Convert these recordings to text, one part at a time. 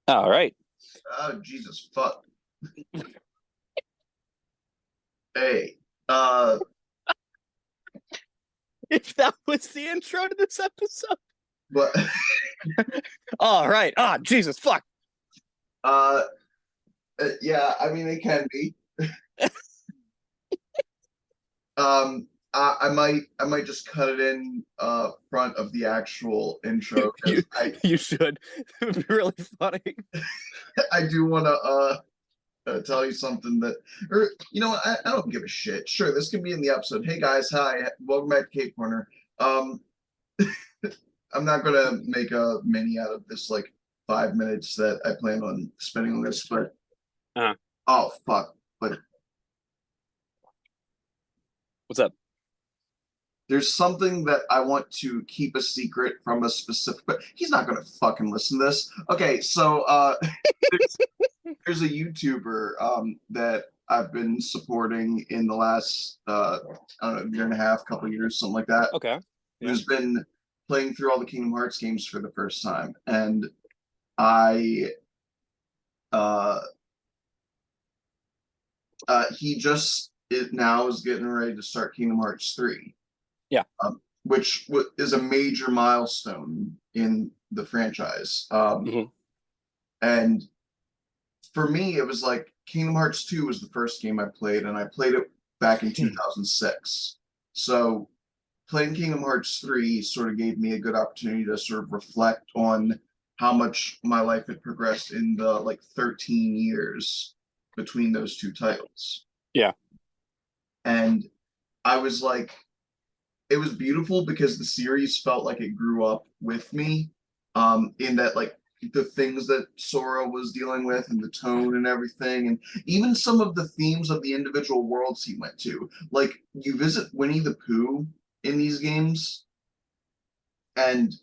All right. Oh, Jesus, fuck. Hey, uh, If that was the intro to this episode. but, All right. Ah, Jesus, fuck. uh, yeah, I mean, it can be. I might just cut it in, front of the actual intro You because I, you should. It would be really funny. I do want to, tell you something that, or, I don't give a shit. Sure, this can be in the episode. Hey guys, hi, welcome back to Cape Corner. Um, I'm not gonna make a mini out of this, like, 5 minutes that I plan on spending on this, but, Uh, oh, fuck. But what's up? there's something that I want to keep a secret from a specific, but he's not gonna fucking listen to this. Okay, so there's, there's a YouTuber that I've been supporting in the last I don't know, year and a half, couple of years, something like that, Okay. Yeah. who's been playing through all the Kingdom Hearts games for the first time. And I uh he just it now is getting ready to start Kingdom Hearts 3, Yeah. which is a major milestone in the franchise. Hmm. And for me, it was like Kingdom Hearts 2 was the first game I played, and I played it back in 2006. So playing Kingdom Hearts 3 sort of gave me a good opportunity to sort of reflect on how much my life had progressed in the like 13 years between those two titles. Yeah. And I was like, it was beautiful because the series felt like it grew up with me, in that, like, the things that Sora was dealing with and the tone and everything, and even some of the themes of the individual worlds he went to. Like, you visit Winnie the Pooh in these games, and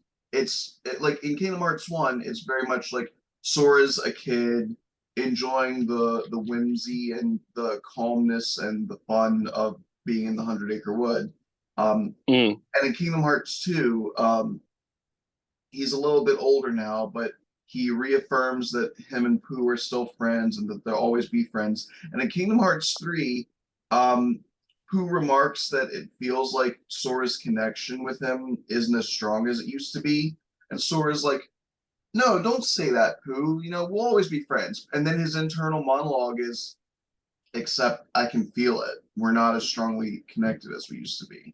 like in Kingdom Hearts 1, it's very much like Sora's a kid enjoying the whimsy and the calmness and the fun of being in the Hundred Acre Wood. Mm. And in Kingdom Hearts 2, he's a little bit older now, but he reaffirms that him and Pooh are still friends and that they'll always be friends. And in Kingdom Hearts 3, um, Pooh remarks that it feels like Sora's connection with him isn't as strong as it used to be. And Sora's like, no, don't say that, Pooh. We'll always be friends. And then his internal monologue is, except I can feel it. We're not as strongly connected as we used to be.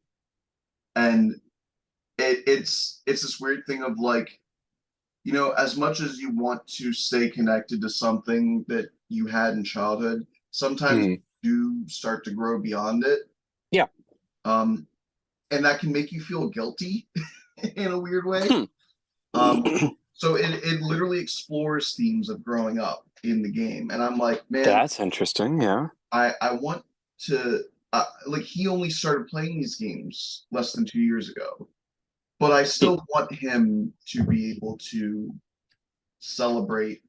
And it's this weird thing of like, as much as you want to stay connected to something that you had in childhood, sometimes Mm. you do start to grow beyond it. Yeah. Um, and that can make you feel guilty in a weird way. Hmm. Um, so it literally explores themes of growing up in the game. And I'm like, man, That's interesting. Yeah. I want to, like, he only started playing these games less than 2 years ago, but I still want him to be able to celebrate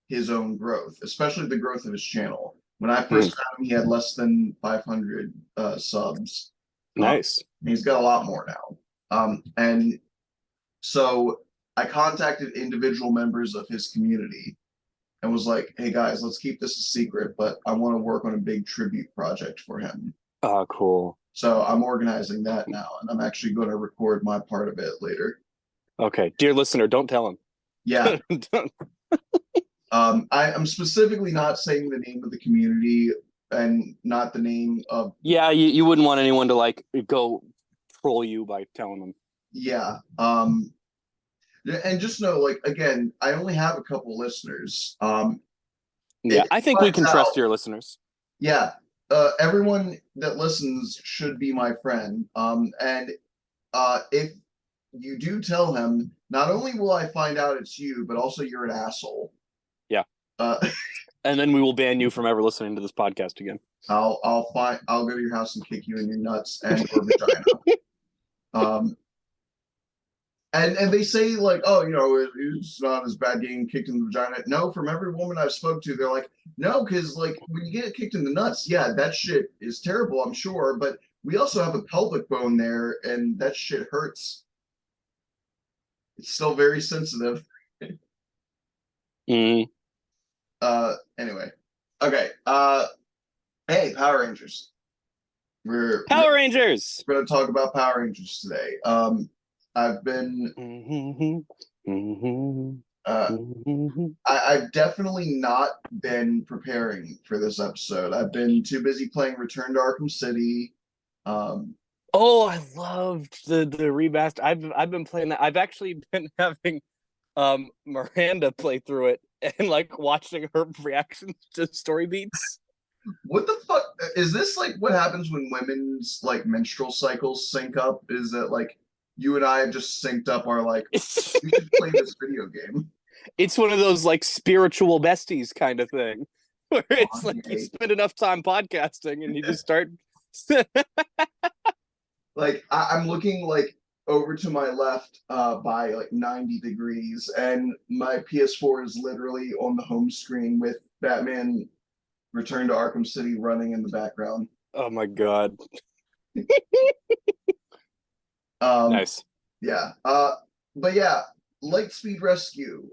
his own growth, especially the growth of his channel. When I Mm. first found him, he had less than 500 subs. Nice. He's got a lot more now. And so I contacted individual members of his community and was like, hey guys, let's keep this a secret, but I want to work on a big tribute project for him. Oh, cool. So I'm organizing that now, and I'm actually going to record my part of it later. Okay. Dear listener, don't tell Yeah, him. Don't- I'm specifically not saying the name of the community and not the name of, Yeah, you wouldn't want anyone to like go troll you by telling them. yeah. And just know, like, again, I only have a couple listeners. Yeah, It I think we finds can trust out, your listeners. yeah. Everyone that listens should be my friend. And if you do tell him, not only will I find out it's you, but also you're an asshole. Yeah. Uh, And then we will ban you from ever listening to this podcast again. I'll go to your house and kick you in your nuts and or vagina. Um, and they say, like, oh, it's not as bad getting kicked in the vagina. No, from every woman I've spoke to, they're like, no, because, like, when you get kicked in the nuts, yeah, that shit is terrible, I'm sure, but we also have a pelvic bone there, and that shit hurts. It's still very sensitive. Mm. Anyway. Okay. Hey, Power Rangers. We're Power Rangers. going to talk about Power Rangers today. I've been Mhm, mhm, uh mhm. I've definitely not been preparing for this episode. I've been too busy playing Return to Arkham City. Um, Oh, I loved the remaster. I've been playing that. I've actually been having Miranda play through it and like watching her reactions to story beats. what the fuck is this like? What happens when women's like menstrual cycles sync up? Is that like you and I have just synced up our like It's we should play this video game? it's one of those like spiritual besties kind of thing where it's like you Okay. spend enough time podcasting and you just start. Like I'm looking like over to my left by like 90 degrees, and my PS4 is literally on the home screen with Batman Return to Arkham City running in the background. Oh my god. Um, Nice. yeah. But yeah, Lightspeed Rescue.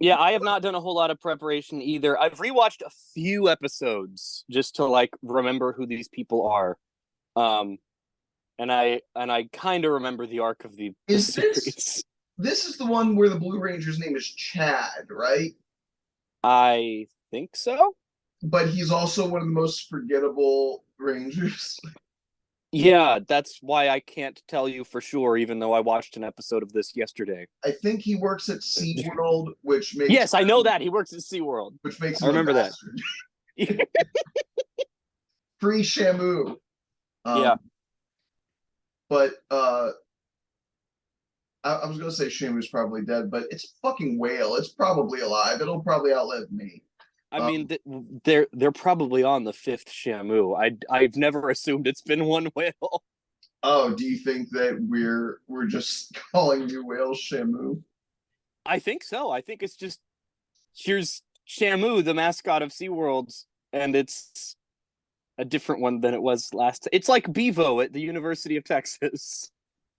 Yeah, I have not done a whole lot of preparation either. I've rewatched a few episodes just to like remember who these people are. Um and I kind of remember the arc of the is this series. this is the one where the Blue Ranger's name is Chad, right? I think so. But he's also one of the most forgettable Rangers. Yeah, that's why I can't tell you for sure even though I watched an episode of this yesterday. I think he works at SeaWorld, Yes, I know that. He works at SeaWorld. which makes I him a remember that. bastard. Free Shamu. Yeah. Um, but I was gonna say Shamu's probably dead, but it's a fucking whale. It's probably alive. It'll probably outlive me. I mean, Um, they're probably on the fifth Shamu. I've never assumed it's been one whale. oh, do you think that we're just calling you whale Shamu? I think so. I think it's just here's Shamu, the mascot of SeaWorld, and it's a different one than it was last. It's like Bevo at the University of Texas.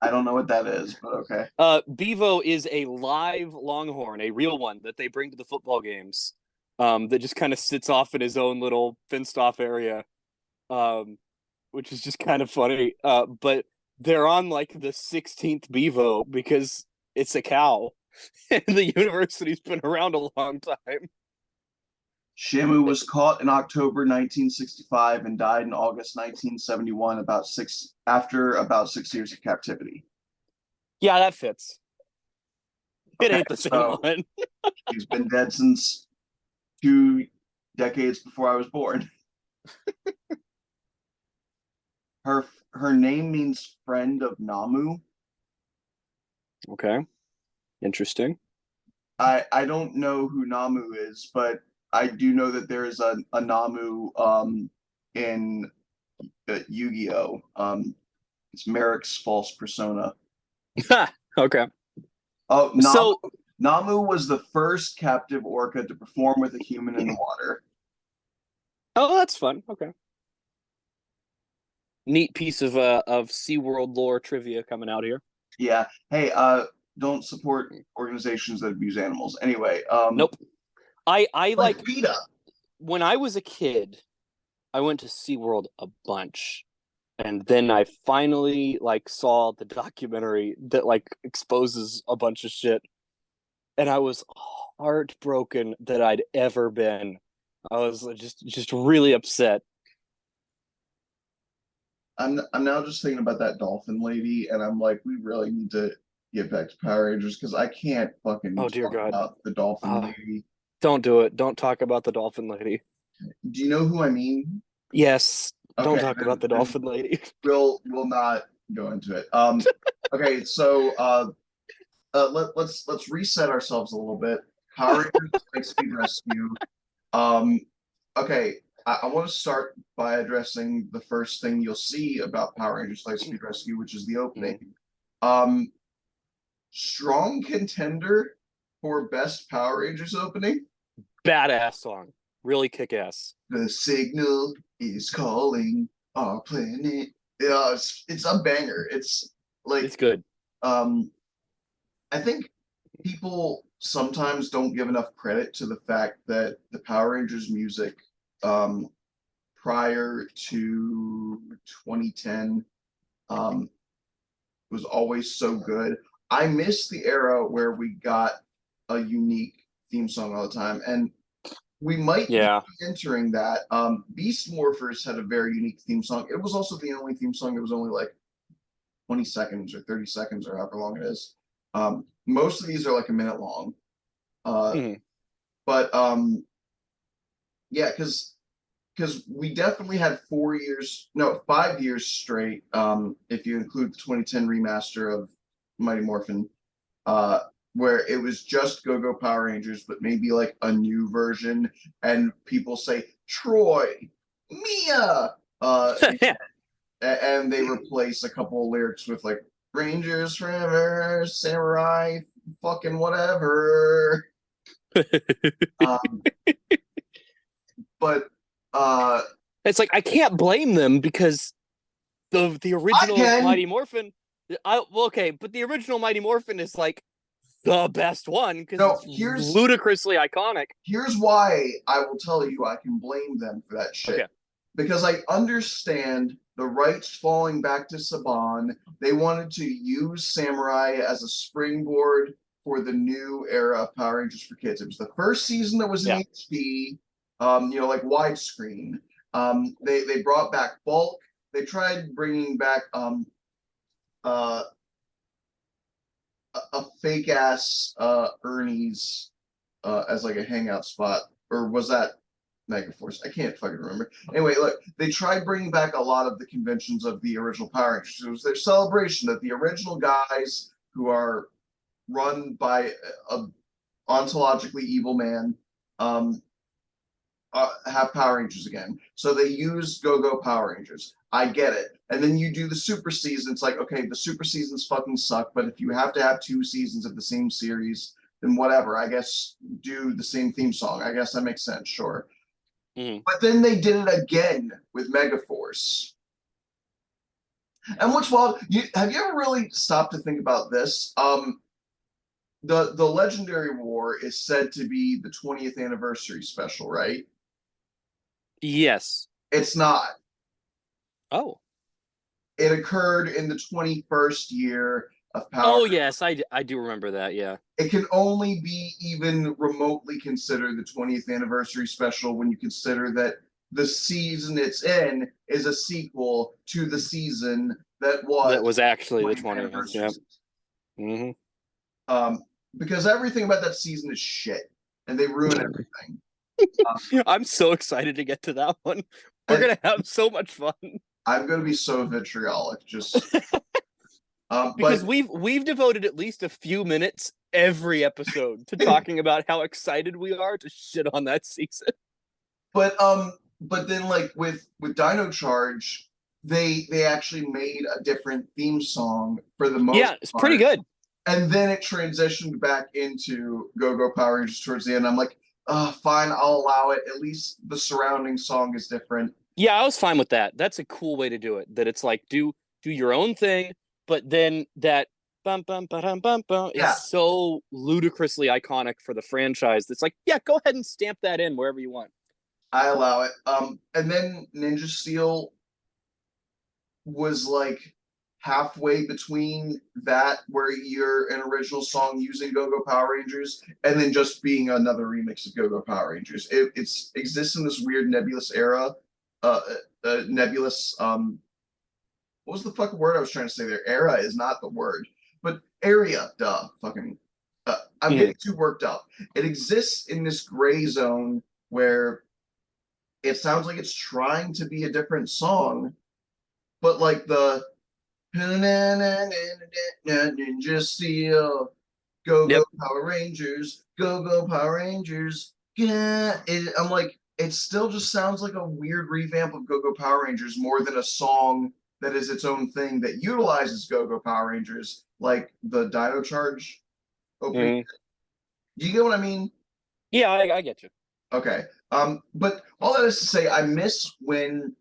I don't know what that is, but okay. Bevo is a live longhorn, a real one that they bring to the football games. That just kind of sits off in his own little fenced off area. Um, which is just kind of funny. But they're on like the 16th Bevo because it's a cow, and the university's been around a long time. Shamu was caught in October 1965 and died in August 1971, about 6 years of captivity. Yeah, that fits. It Okay, ain't the same so one. he's been dead since 2 decades before I was born. Her name means friend of Namu. Okay, interesting. I don't know who Namu is, but I do know that there is a Namu in Yu-Gi-Oh. It's Merrick's false persona. Okay. Oh, So, Namu was the first captive orca to perform with a human in the water. oh, that's fun. Okay. Neat piece of SeaWorld lore trivia coming out here. Yeah. Hey, don't support organizations that abuse animals. Anyway, Nope. I like like PETA. when I was a kid, I went to SeaWorld a bunch. And then I finally like saw the documentary that like exposes a bunch of shit. And I was heartbroken that I'd ever been. I was just really upset. I'm now just thinking about that dolphin lady, and I'm like, we really need to get back to Power Rangers because I can't fucking Oh dear talk God. about the dolphin Uh, lady. don't do it. Don't talk about the dolphin lady. Do you know who I mean? Yes. Don't Okay, talk about the then dolphin lady. we'll not go into it. Okay, so let's reset ourselves a little bit. Power Rangers Lightspeed Rescue. Um, okay, I want to start by addressing the first thing you'll see about Power Rangers Lightspeed Rescue, which is the opening. Um, Strong contender for best Power Rangers opening. Badass song. Really kick ass. The signal is calling our planet. Yeah, it's a banger. It's like It's good. um I think people sometimes don't give enough credit to the fact that the Power Rangers music, um, prior to 2010, um, was always so good. I miss the era where we got a unique theme song all the time, and we might be Yeah. entering that. Beast Morphers had a very unique theme song. It was also the only theme song that was only like 20 seconds or 30 seconds or however long it is. Most of these are like a minute long. Uh, Mhm. but yeah, because we definitely had 4 years, no, 5 years straight, if you include the 2010 remaster of Mighty Morphin, uh, where it was just Go Go Power Rangers, but maybe like a new version, and people say Troy, Mia, Yeah. and they replace a couple of lyrics with like Rangers Forever, Samurai, fucking whatever. Um, but It's like I can't blame them because the I original can. Mighty Morphin. Well, okay, but the original Mighty Morphin is like the best one because No, it's here's ludicrously iconic. here's why I will tell you I can blame them for that shit. Okay. Because I understand the rights falling back to Saban. They wanted to use Samurai as a springboard for the new era of Power Rangers for Kids. It was the first season that was in Yeah. HD, like widescreen. They brought back Bulk. They tried bringing back uh, a fake ass Ernie's as like a hangout spot, or was that Megaforce? I can't fucking remember. Anyway, look, they tried bringing back a lot of the conventions of the original Power Rangers. It was their celebration that the original guys who are run by a ontologically evil man, um, have Power Rangers again. So they used Go Go Power Rangers. I get it. And then you do the super season. It's like, okay, the super seasons fucking suck, but if you have to have 2 seasons of the same series, then whatever. I guess do the same theme song. I guess that makes sense, sure. Mhm. But then they did it again with Megaforce. And what's wild, have you ever really stopped to think about this? The Legendary War is said to be the 20th anniversary special, right? Yes. It's not. Oh. It occurred in the 21st year of Power. Oh yes, I do remember that. Yeah. It can only be even remotely considered the 20th anniversary special when you consider that the season it's in is a sequel to the season that was That was actually the 20th 20th. anniversary Yep. season. Hmm. Um, because everything about that season is shit, and they ruin everything. I'm so excited to get to that one. We're And gonna have so much fun I'm going to be so vitriolic, just because but we've devoted at least a few minutes every episode to talking about how excited we are to shit on that season. but but then like with Dino Charge, they actually made a different theme song for the most Yeah, it's pretty part, good. and then it transitioned back into Go Go Power Rangers towards the end. I'm like, fine, I'll allow it. At least the surrounding song is different. Yeah, I was fine with that. That's a cool way to do it. That it's like do your own thing, but then that bum bum bum bum bum is Yeah, so ludicrously iconic for the franchise. That's like, yeah, go ahead and stamp that in wherever you want. I allow it. And then Ninja Steel was like halfway between that where you're an original song using Go Go Power Rangers and then just being another remix of Go Go Power Rangers. It's exists in this weird nebulous era, uh, nebulous. What was the fucking word I was trying to say there? Era is not the word, but area. Duh, fucking. I'm Mm-hmm. getting too worked up. It exists in this gray zone where it sounds like it's trying to be a different song, but like the Ninja Steel, Go Go Yep. Power Rangers, Go Go Power Rangers. Yeah, I'm like, it still just sounds like a weird revamp of Go Go Power Rangers more than a song that is its own thing that utilizes Go Go Power Rangers, like the Dino Charge opening. Mm-hmm. Do you get what I mean? Yeah, I get you. Okay. But all that is to say, I miss when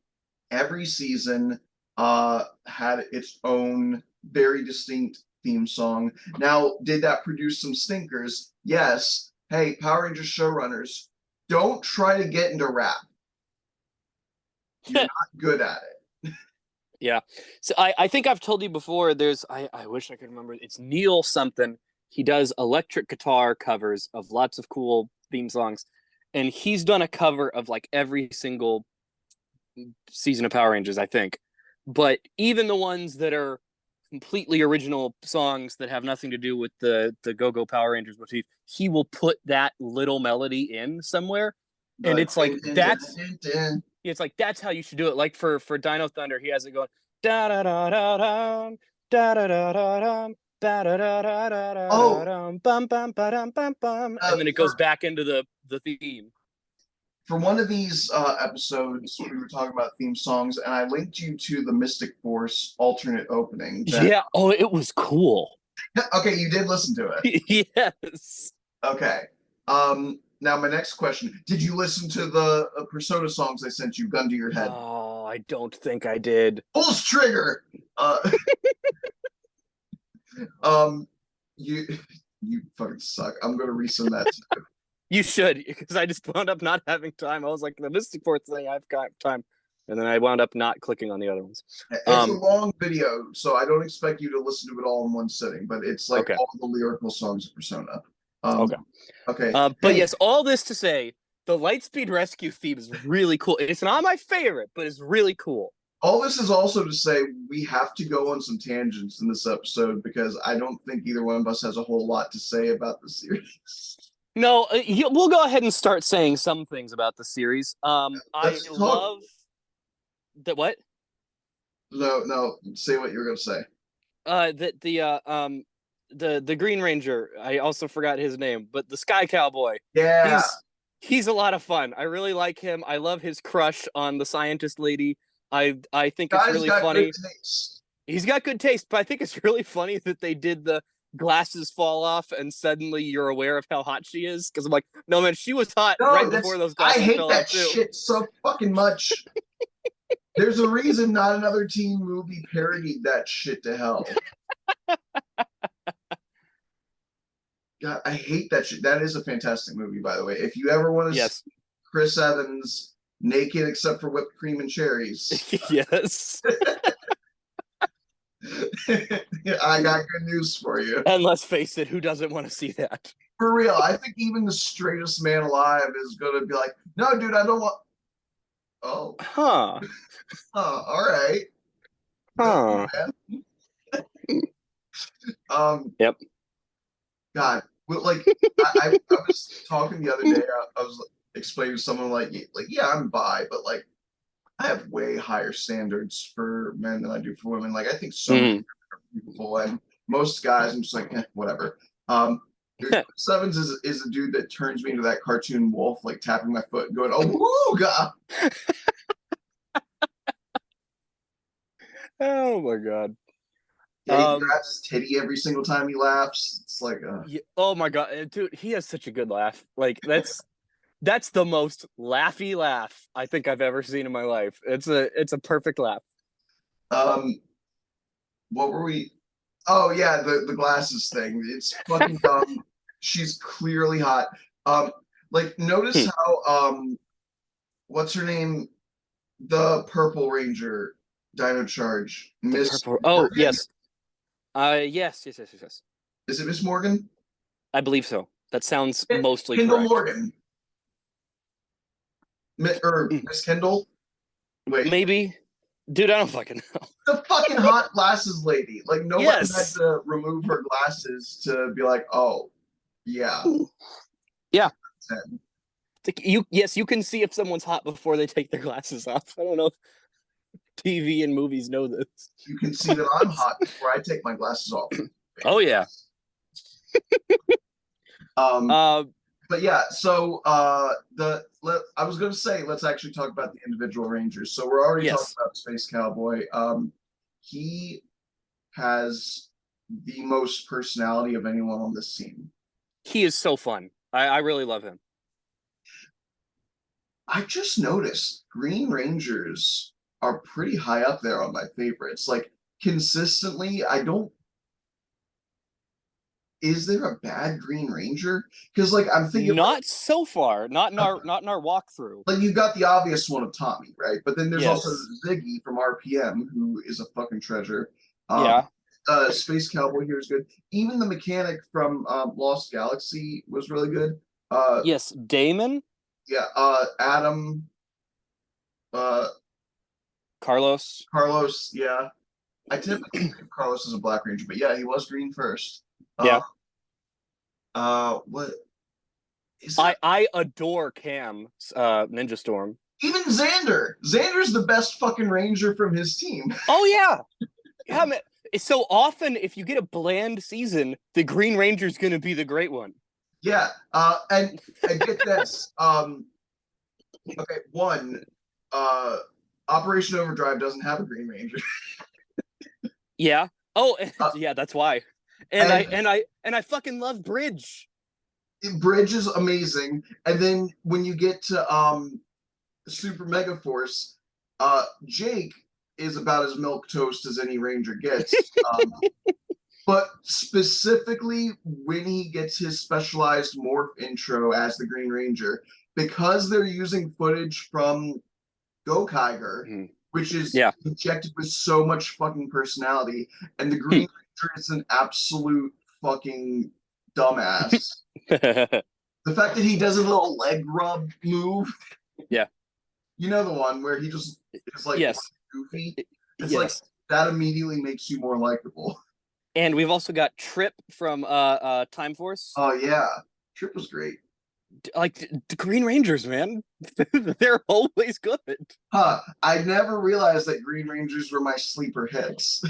every season had its own very distinct theme song. Now, did that produce some stinkers? Yes. Hey, Power Rangers showrunners, don't try to get into rap. You're not good at it. Yeah. So I think I've told you before, I wish I could remember. It's Neil something. He does electric guitar covers of lots of cool theme songs. And he's done a cover of like every single season of Power Rangers, I think. But even the ones that are completely original songs that have nothing to do with the Go Go Power Rangers motif, he will put that little melody in somewhere. And Like, it's like that's how you should do it. Like for Dino Thunder, he has it going da da da da da da da da da da da da da da da oh, da bum bum ba dum bum bum, and then it goes back into the theme. for one of these episodes, we were talking about theme songs, and I linked you to the Mystic Force alternate opening. Yeah. Oh, it was cool. Okay, you did listen to it. Yes. Okay. Now my next question: did you listen to the Persona songs I sent you? Gun to your head. Oh, I don't think I did. Pulse trigger. Um, you you fucking suck. I'm gonna resend that. You should, because I just wound up not having time. I was like, the Mystic Force thing, I've got time. And then I wound up not clicking on the other ones. It's a long video, so I don't expect you to listen to it all in one sitting, but it's like okay. all the lyrical songs of Persona. Okay. Okay. But hey, yes, all this to say, the Lightspeed Rescue theme is really cool. It's not my favorite, but it's really cool. all this is also to say we have to go on some tangents in this episode because I don't think either one of us has a whole lot to say about the series. No, we'll go ahead and start saying some things about the series. I love that. What? No, say what you were gonna say. That the Green Ranger. I also forgot his name, but the Sky Cowboy. Yeah, He's a lot of fun. I really like him. I love his crush on the scientist lady. I think it's really funny. He's got good taste, but I think it's really funny that they did the glasses fall off and suddenly you're aware of how hot she is. Because I'm like, no man, she was hot right before those glasses fell off too. I hate that shit so fucking much. There's a reason not another teen movie parodied that shit to hell. God, I hate that shit. That is a fantastic movie, by the way. If you ever want to see Chris Evans naked except for whipped cream and cherries. Yes. I got good news for you. And let's face it, who doesn't want to see that? For real, I think even the straightest man alive is going to be like, no, dude, I don't want. Oh. Huh. All right. Huh. Yep. God, like I was talking the other day. I was explaining to someone like yeah, I'm bi, but like I have way higher standards for men than I do for women. Like I think so many women are beautiful, and most guys, I'm just like whatever. Sevens is a dude that turns me into that cartoon wolf, like tapping my foot and going, "Oh, woo, God." Oh my God. Yeah, he grabs his titty every single time he laughs. It's like, yeah, oh my God, dude, he has such a good laugh. Like that's the most laughy laugh I think I've ever seen in my life. It's a perfect laugh. What were we? Oh yeah, the glasses thing. It's fucking dumb. She's clearly hot. Like notice how what's her name? The Purple Ranger, Dino Charge, Miss. Oh yes. Yes. Is it Miss Morgan? I believe so. That sounds mostly Kendall correct. Morgan. Or Miss Kendall? Wait. Maybe. Dude, I don't fucking know. The fucking hot glasses lady. Like nobody had to remove her glasses to be like, oh, yeah. Yeah. You can see if someone's hot before they take their glasses off. I don't know if TV and movies know this. You can see that I'm hot before I take my glasses off. Oh yeah. But yeah, so I was gonna say let's actually talk about the individual Rangers. So we're already talking about Space Cowboy. He has the most personality of anyone on this team. He is so fun. I really love him. I just noticed Green Rangers are pretty high up there on my favorites. Like consistently, I don't is there a bad Green Ranger? Because like I'm thinking Not so far. Not in like, our walkthrough. like you got the obvious one of Tommy, right? But then there's also Yes. Ziggy from RPM, who is a fucking treasure. Yeah. Space Cowboy here is good. Even the mechanic from Lost Galaxy was really good. Yes, Damon, Yeah, Adam, uh, Carlos. Carlos. Yeah, I typically think of Carlos as a Black Ranger, but yeah, he was green first. Uh, Yeah. what is there? I adore Cam's Ninja Storm. Even Xander. Xander's the best fucking Ranger from his team. Oh yeah. Yeah, man. It's so often if you get a bland season, the Green Ranger's gonna be the great one. Yeah, and get this. Okay, one, uh, Operation Overdrive doesn't have a Green Ranger. Yeah. Oh, Uh, yeah, that's why. And I and and I and I fucking love Bridge. Bridge is amazing. And then when you get to Super Mega Force, Jake is about as milk toast as any Ranger gets. But specifically when he gets his specialized morph intro as the Green Ranger, because they're using footage from Gokaiger, Mhm. which is Yeah. injected with so much fucking personality, and the Hmm. Green Ranger is an absolute fucking dumbass. The fact that he does a little leg rub move, Yeah. you know, the one where he just is like Yes. goofy. It's like Yes. that immediately makes you more likable. And we've also got Trip from Time Force. Oh yeah, Trip was great. Like the Green Rangers, man. They're always good. Huh? I never realized that Green Rangers were my sleeper hits.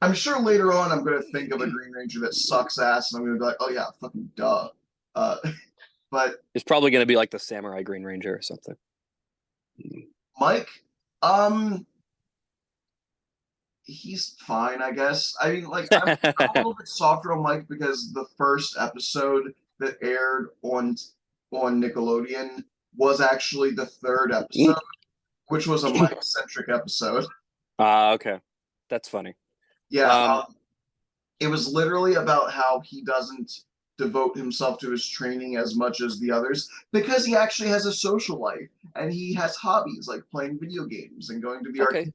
I'm sure later on I'm gonna think of a Green Ranger that sucks ass, and I'm gonna be like, oh yeah, fucking duh. Uh, but It's probably gonna be like the Samurai Green Ranger or something. Mike, um, he's fine, I guess. I mean, like I'm a little bit softer on Mike because the first episode that aired on Nickelodeon was actually the third episode, which was a Mike centric episode. Okay. That's funny. Yeah, Um, it was literally about how he doesn't devote himself to his training as much as the others because he actually has a social life and he has hobbies like playing video games and going to the okay. arcade.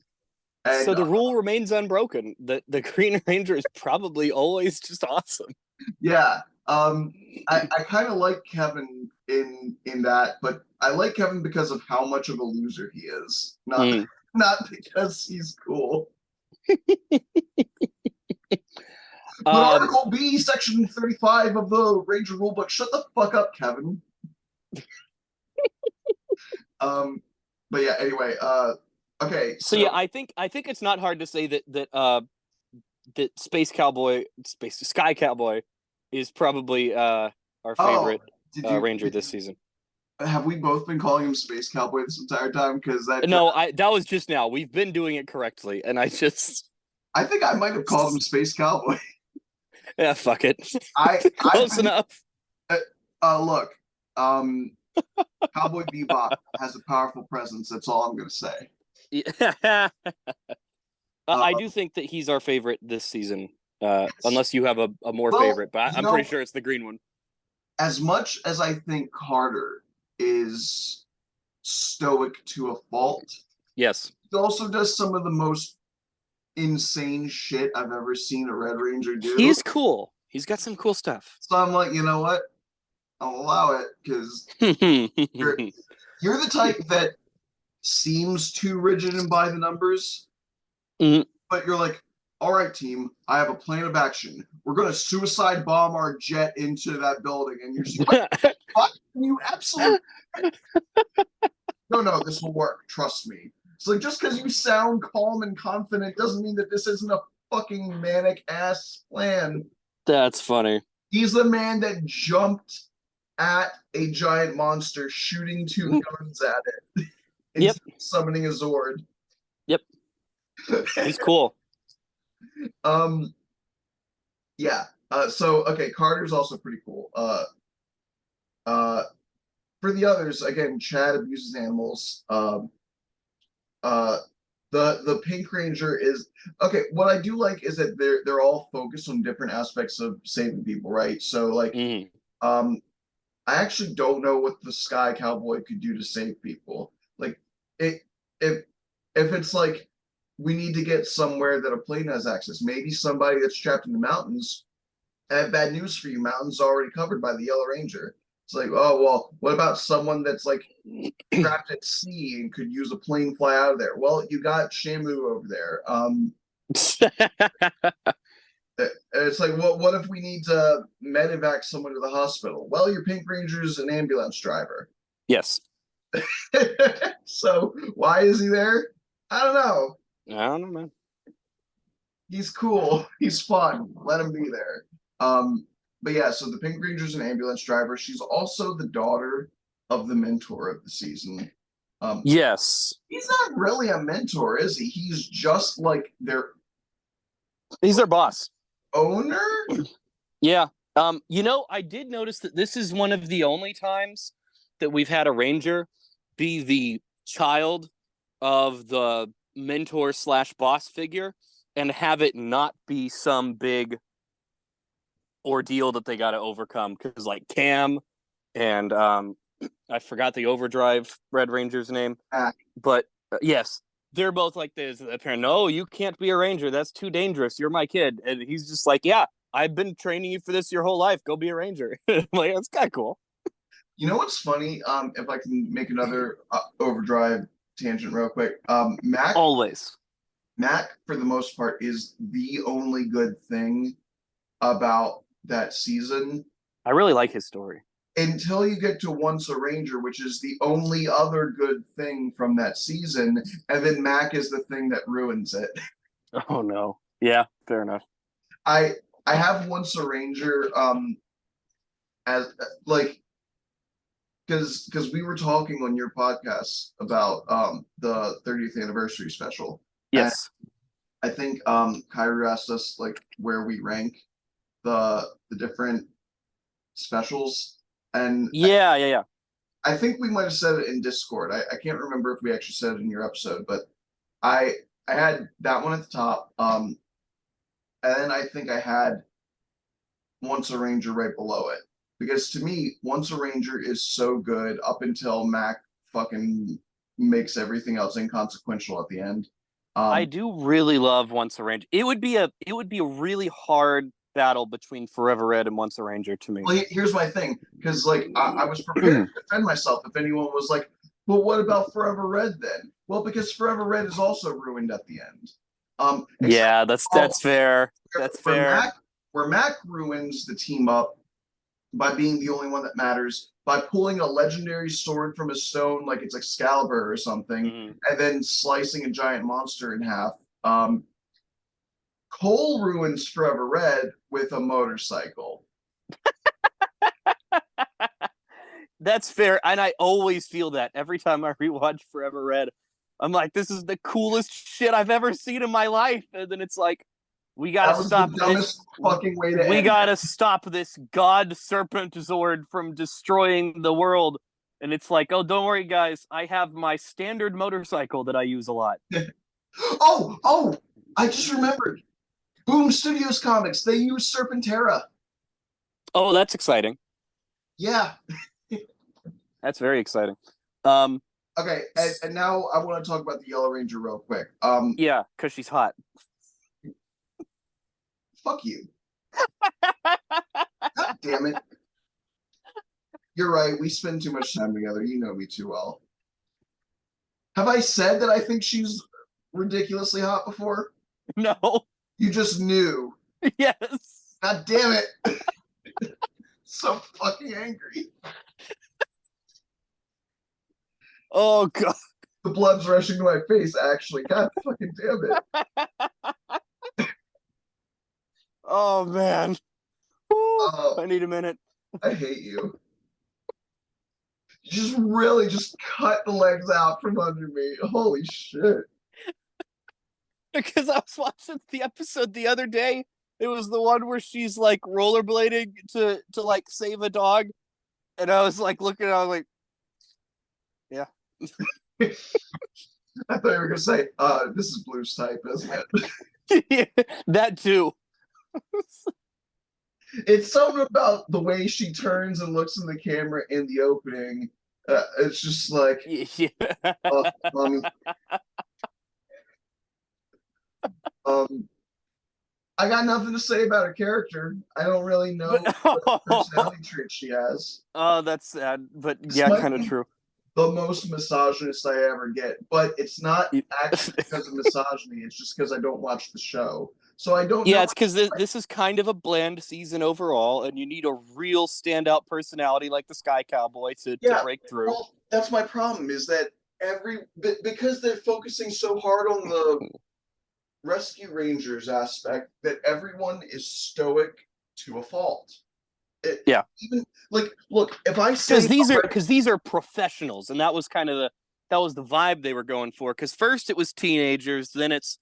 And So the rule remains unbroken. The Green Ranger is probably always just awesome. yeah, I kind of like Kevin in that, but I like Kevin because of how much of a loser he is, not Mm. not because he's cool. But Um, Article B, Section 35 of the Ranger Rulebook. Shut the fuck up, Kevin. Um, but yeah, anyway, okay, so so yeah, I think it's not hard to say that Space Sky Cowboy is probably our oh, favorite did you Ranger this season. have we both been calling him Space Cowboy this entire time? Because No, I that was just now. We've been doing it correctly, and I just I think I might have called him Space Cowboy. yeah, fuck it. I've Close been enough. look, um, Cowboy Bebop has a powerful presence. That's all I'm gonna say. Yeah. I Uh, do think that he's our favorite this season. yes. Unless you have a more Well, favorite, but you I'm pretty know, sure it's the green one. as much as I think Carter is stoic to a fault, Yes. he also does some of the most insane shit I've ever seen a Red Ranger do. He's cool. He's got some cool stuff. So I'm like, you know what? I'll allow it because you're you're the type that seems too rigid and by the numbers, Mm. but you're like, all right, team, I have a plan of action. We're gonna suicide bomb our jet into that building, and you're just like, fuck you, absolutely. No, this will work. Trust me. It's like just because you sound calm and confident doesn't mean that this isn't a fucking manic ass plan. That's funny. He's the man that jumped at a giant monster, shooting two guns at it Yep. instead of summoning a Zord. Yep. He's cool. um, yeah. So okay, Carter's also pretty cool. Uh, for the others, again, Chad abuses animals. Uh, The Pink Ranger is okay. What I do like is that they're all focused on different aspects of saving people, right? So like, Mm. um, I actually don't know what the Sky Cowboy could do to save people. Like, it if if it's like we need to get somewhere that a plane has access, maybe somebody that's trapped in the mountains. I have bad news for you. Mountains already covered by the Yellow Ranger. It's like, oh well, what about someone that's like trapped at sea and could use a plane fly out of there? Well, you got Shamu over there. It's like, what if we need to medevac someone to the hospital? Well, your Pink Ranger's an ambulance driver. Yes. So why is he there? I don't know. I don't know, man. He's cool. He's fun. Let him be there. Um, but yeah, so the Pink Ranger's an ambulance driver. She's also the daughter of the mentor of the season. Um, Yes. he's not really a mentor, is he? He's just like their He's their boss. owner. Yeah. I did notice that this is one of the only times that we've had a ranger be the child of the mentor slash boss figure and have it not be some big ordeal that they got to overcome. Because like Cam and I forgot the Overdrive Red Ranger's name, but yes, they're both like this. The parent, no, you can't be a ranger. That's too dangerous. You're my kid, and he's just like, yeah, I've been training you for this your whole life. Go be a ranger. Like that's kind of cool. You know what's funny? If I can make another overdrive tangent real quick. Always. Mac, for the most part, is the only good thing about that season I really like his story. until you get to Once a Ranger, which is the only other good thing from that season, and then Mac is the thing that ruins it. Oh no. Yeah, fair enough. I I have Once a Ranger as like because we were talking on your podcast about the 30th anniversary special. And Yes. I think Kyrie asked us like where we rank the different specials. And Yeah. I think we might have said it in Discord. I can't remember if we actually said it in your episode, but I I had that one at the top. And then I think I had Once a Ranger right below it. Because to me, Once a Ranger is so good up until Mac fucking makes everything else inconsequential at the end. I Um, do really love Once a Ranger. It would be a really hard battle between Forever Red and Once a Ranger to me. well, here's my thing, because like I was prepared to defend myself if anyone was like, "But what about Forever Red then?" Well, because Forever Red is also ruined at the end. Except Yeah, that's fair. That's where fair. Mac ruins the team up by being the only one that matters, by pulling a legendary sword from a stone like it's Excalibur or something, Mhm. and then slicing a giant monster in half. Um, Cole ruins Forever Red with a motorcycle. That's fair, and I always feel that every time I rewatch Forever Red. I'm like, this is the coolest shit I've ever seen in my life, and then it's like, we gotta That was the stop this. dumbest fucking way to We end it. gotta stop this God Serpent Zord from destroying the world. And it's like, oh, don't worry, guys. I have my standard motorcycle that I use a lot. Oh, I just remembered. Boom Studios comics, they use Serpentera. Oh, that's exciting. Yeah. That's very exciting. Um, Okay, and now I want to talk about the Yellow Ranger real quick. yeah, because she's hot. Fuck you. God damn it. You're right. We spend too much time together. You know me too well. Have I said that I think she's ridiculously hot before? No. You just knew. Yes. God damn it. So fucking angry. Oh god. The blood's rushing to my face, actually. God fucking damn it. Oh man. Woo, Oh, I need a minute. I hate you. You just really just cut the legs out from under me. Holy shit. Because I was watching the episode the other day. It was the one where she's like rollerblading to like save a dog. And I was like looking, I was like, yeah. I thought you were gonna say, this is Blue's type, isn't it? That too. It's something about the way she turns and looks in the camera in the opening. It's just like, Yeah. oh, mommy. Um, I got nothing to say about her character. I don't really But know what personality traits she has. oh, that's sad. But This yeah, might kind of be true. the most misogynist I ever get, but it's not actually because of misogyny. It's just because I don't watch the show. So I don't Yeah, know. it's because this is kind of a bland season overall, and you need a real standout personality like the Sky Cowboy to Yeah, break through. well, that's my problem is that because they're focusing so hard on the rescue rangers aspect that everyone is stoic to a fault. It, Yeah, even like, look, if I say because these are professionals, and that was kind of the vibe they were going for. Because first it was teenagers, then it's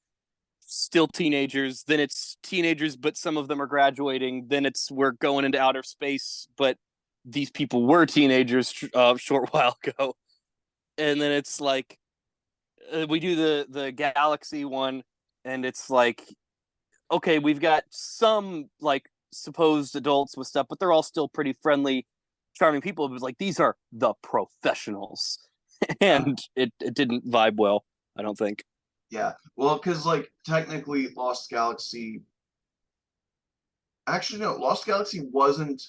still teenagers, then it's teenagers, but some of them are graduating, then it's we're going into outer space, but these people were teenagers a short while ago, and then it's like we do the galaxy one, and it's like okay, we've got some like supposed adults with stuff, but they're all still pretty friendly, charming people. It was like these are the professionals, and it didn't vibe well. I don't think. yeah, well, because like technically Lost Galaxy, actually no, Lost Galaxy wasn't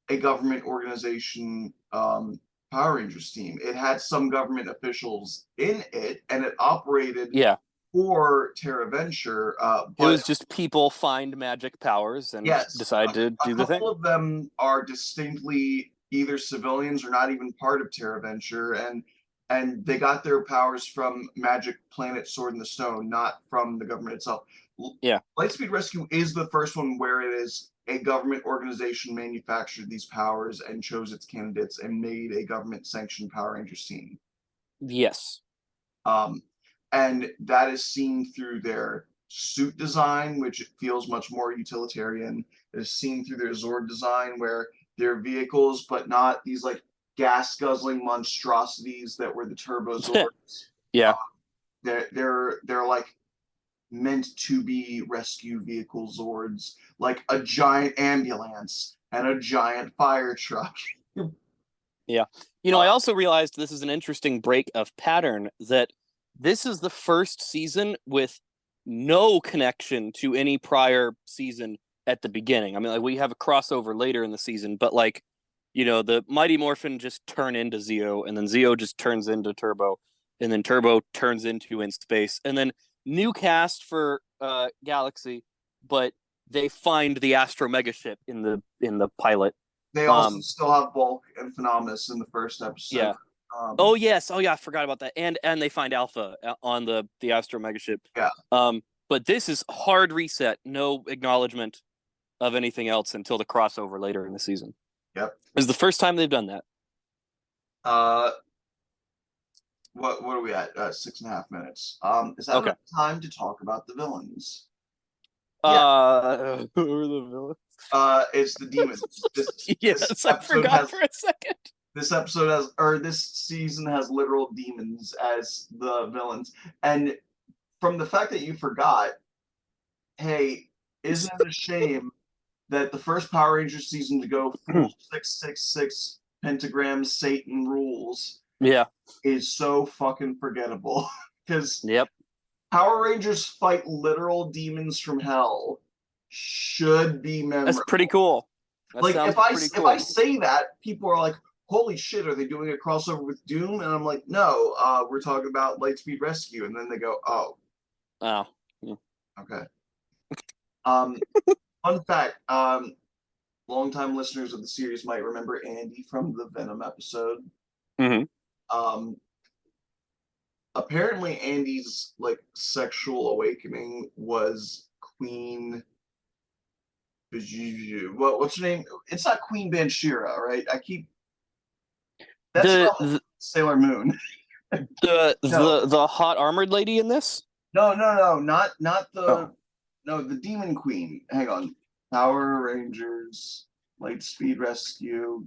a government organization Power Rangers team. It had some government officials in it, and it operated Yeah, for Terra Venture. it But was just people find magic powers and yes, decide to a do the thing. couple of them are distinctly either civilians or not even part of Terra Venture, and they got their powers from Magic Planet Sword in the Stone, not from the government itself. Yeah. Lightspeed Rescue is the first one where it is a government organization manufactured these powers and chose its candidates and made a government sanctioned Power Rangers team. Yes. Um, and that is seen through their suit design, which feels much more utilitarian. It is seen through their Zord design, where they're vehicles, but not these like gas guzzling monstrosities that were the Turbo Zords. Yeah. They're like meant to be rescue vehicle Zords, like a giant ambulance and a giant fire truck. Yeah. I also realized this is an interesting break of pattern that this is the first season with no connection to any prior season at the beginning. I mean, like we have a crossover later in the season, but like, the Mighty Morphin just turn into Zeo, and then Zeo just turns into Turbo, and then Turbo turns into In Space, and then new cast for Galaxy, but they find the Astro Megaship in the pilot. They also Um, still have Bulk and Phenomenus in the first episode. yeah. Oh yes. Oh yeah, I forgot about that. And they find Alpha on the Astro Megaship. Yeah. But this is hard reset. No acknowledgement of anything else until the crossover later in the season. Yep. This is the first time they've done that. Uh, what are we at? 6.5 minutes. Is that Okay. enough time to talk about the villains? Yeah. Who are the villains? It's the demons. This Yes, I episode forgot has for a second. this season has literal demons as the villains. And from the fact that you forgot, hey, isn't it a shame that the first Power Rangers season to go full 666 pentagram Satan rules Yeah. is so fucking forgettable? Because Yep. Power Rangers fight literal demons from hell should be That's pretty memorable. cool. That Like sounds pretty if I cool. say that, people are like, "Holy shit, are they doing a crossover with Doom?" And I'm like, "No, we're talking about Lightspeed Rescue." And then they go, "Oh, Oh. Yeah. okay." Um, fun fact: longtime listeners of the series might remember Andy from the Venom episode. Mm-hmm. Um, apparently, Andy's like sexual awakening was Queen. What's her name? It's not Queen Banshira, right? I keep that's The Sailor Moon. the No, the the hot armored lady in this? no, not Oh. the no the Demon Queen. Hang on, Power Rangers, Lightspeed Rescue.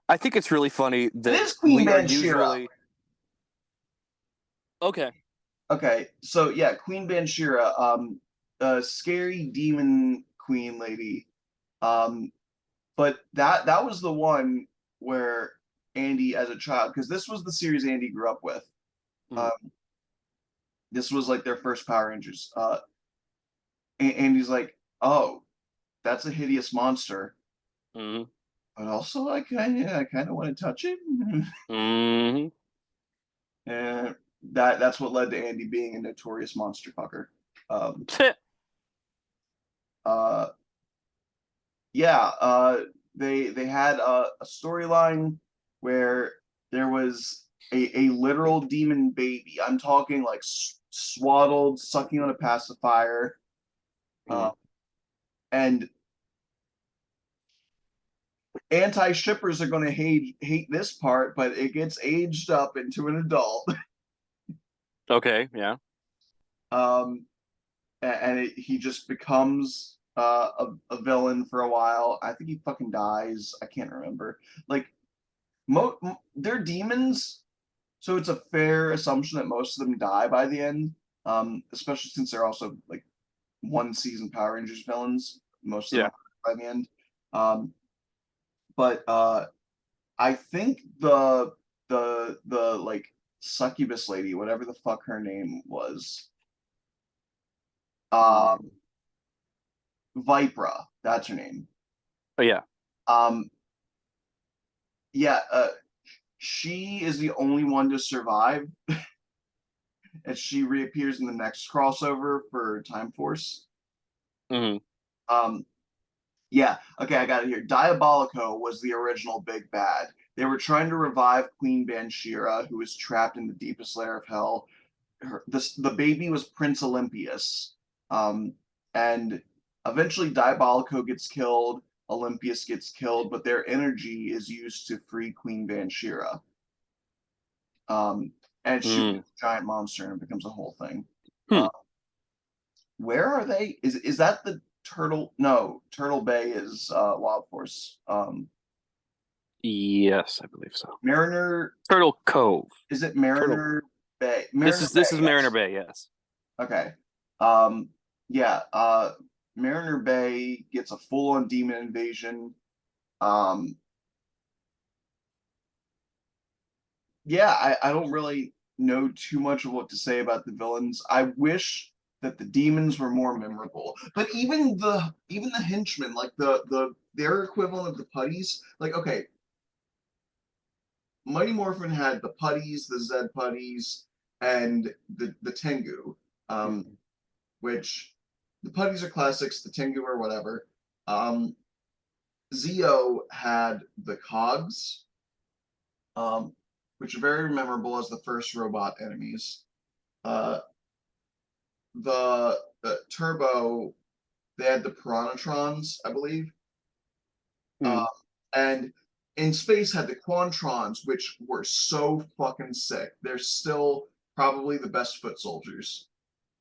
I think it's really funny It that is Queen we are Banshira. usually Okay. Okay, so yeah, Queen Banshira, a scary demon queen lady. Um, but that was the one where Andy, as a child, because this was the series Andy grew up with. Mm-hmm. Uh, this was like their first Power Rangers. And Andy's like, oh, that's a hideous monster, Mm-hmm. but also I kind of want to touch it. Mm-hmm. And that's what led to Andy being a notorious monster fucker. Um, uh, yeah, they had a storyline where there was a literal demon baby. I'm talking like swaddled, sucking on a pacifier, uh, Mm-hmm. and anti-shippers are going to hate this part, but it gets aged up into an adult. Okay. Yeah. um, and he just becomes a villain for a while. I think he fucking dies. I can't remember. Like they're demons, so it's a fair assumption that most of them die by the end. Especially since they're also like one season Power Rangers villains. Most of them Yeah. are by the end. Um, but I think the like succubus lady, whatever the fuck her name was, uh, Mm. Vipra, that's her name. Oh yeah. Um, yeah, she is the only one to survive, as she reappears in the next crossover for Time Force. Mm-hmm. Um, yeah, okay, I got it here. Diabolico was the original big bad. They were trying to revive Queen Banshira, who was trapped in the deepest lair of hell. The baby was Prince Olympius, um, and eventually Diabolico gets killed. Olympius gets killed, but their energy is used to free Queen Banshira. Um, and she Mm. becomes a giant monster and it becomes a whole thing. Hmm. Uh, where are they? Is that the Turtle? No, Turtle Bay is Wild Force. Yes, I believe so. Mariner, Turtle Cove. is it Turtle. Mariner Bay? This Mariner is Bay, this is Mariner yes. Bay. Yes. Okay. Um, yeah, Mariner Bay gets a full-on demon invasion. Um, yeah, I don't really know too much of what to say about the villains. I wish that the demons were more memorable. But even the henchmen, like their equivalent of the putties, like okay, Mighty Morphin had the putties, the Zed putties, and the Tengu, um, Mm. which the putties are classics, the Tengu are whatever. Um, Zeo had the cogs, um, which are very memorable as the first robot enemies. Uh, the Turbo, they had the Piranhatrons, I believe. Uh, Mm. and in space had the Quantrons, which were so fucking sick. They're still probably the best foot soldiers.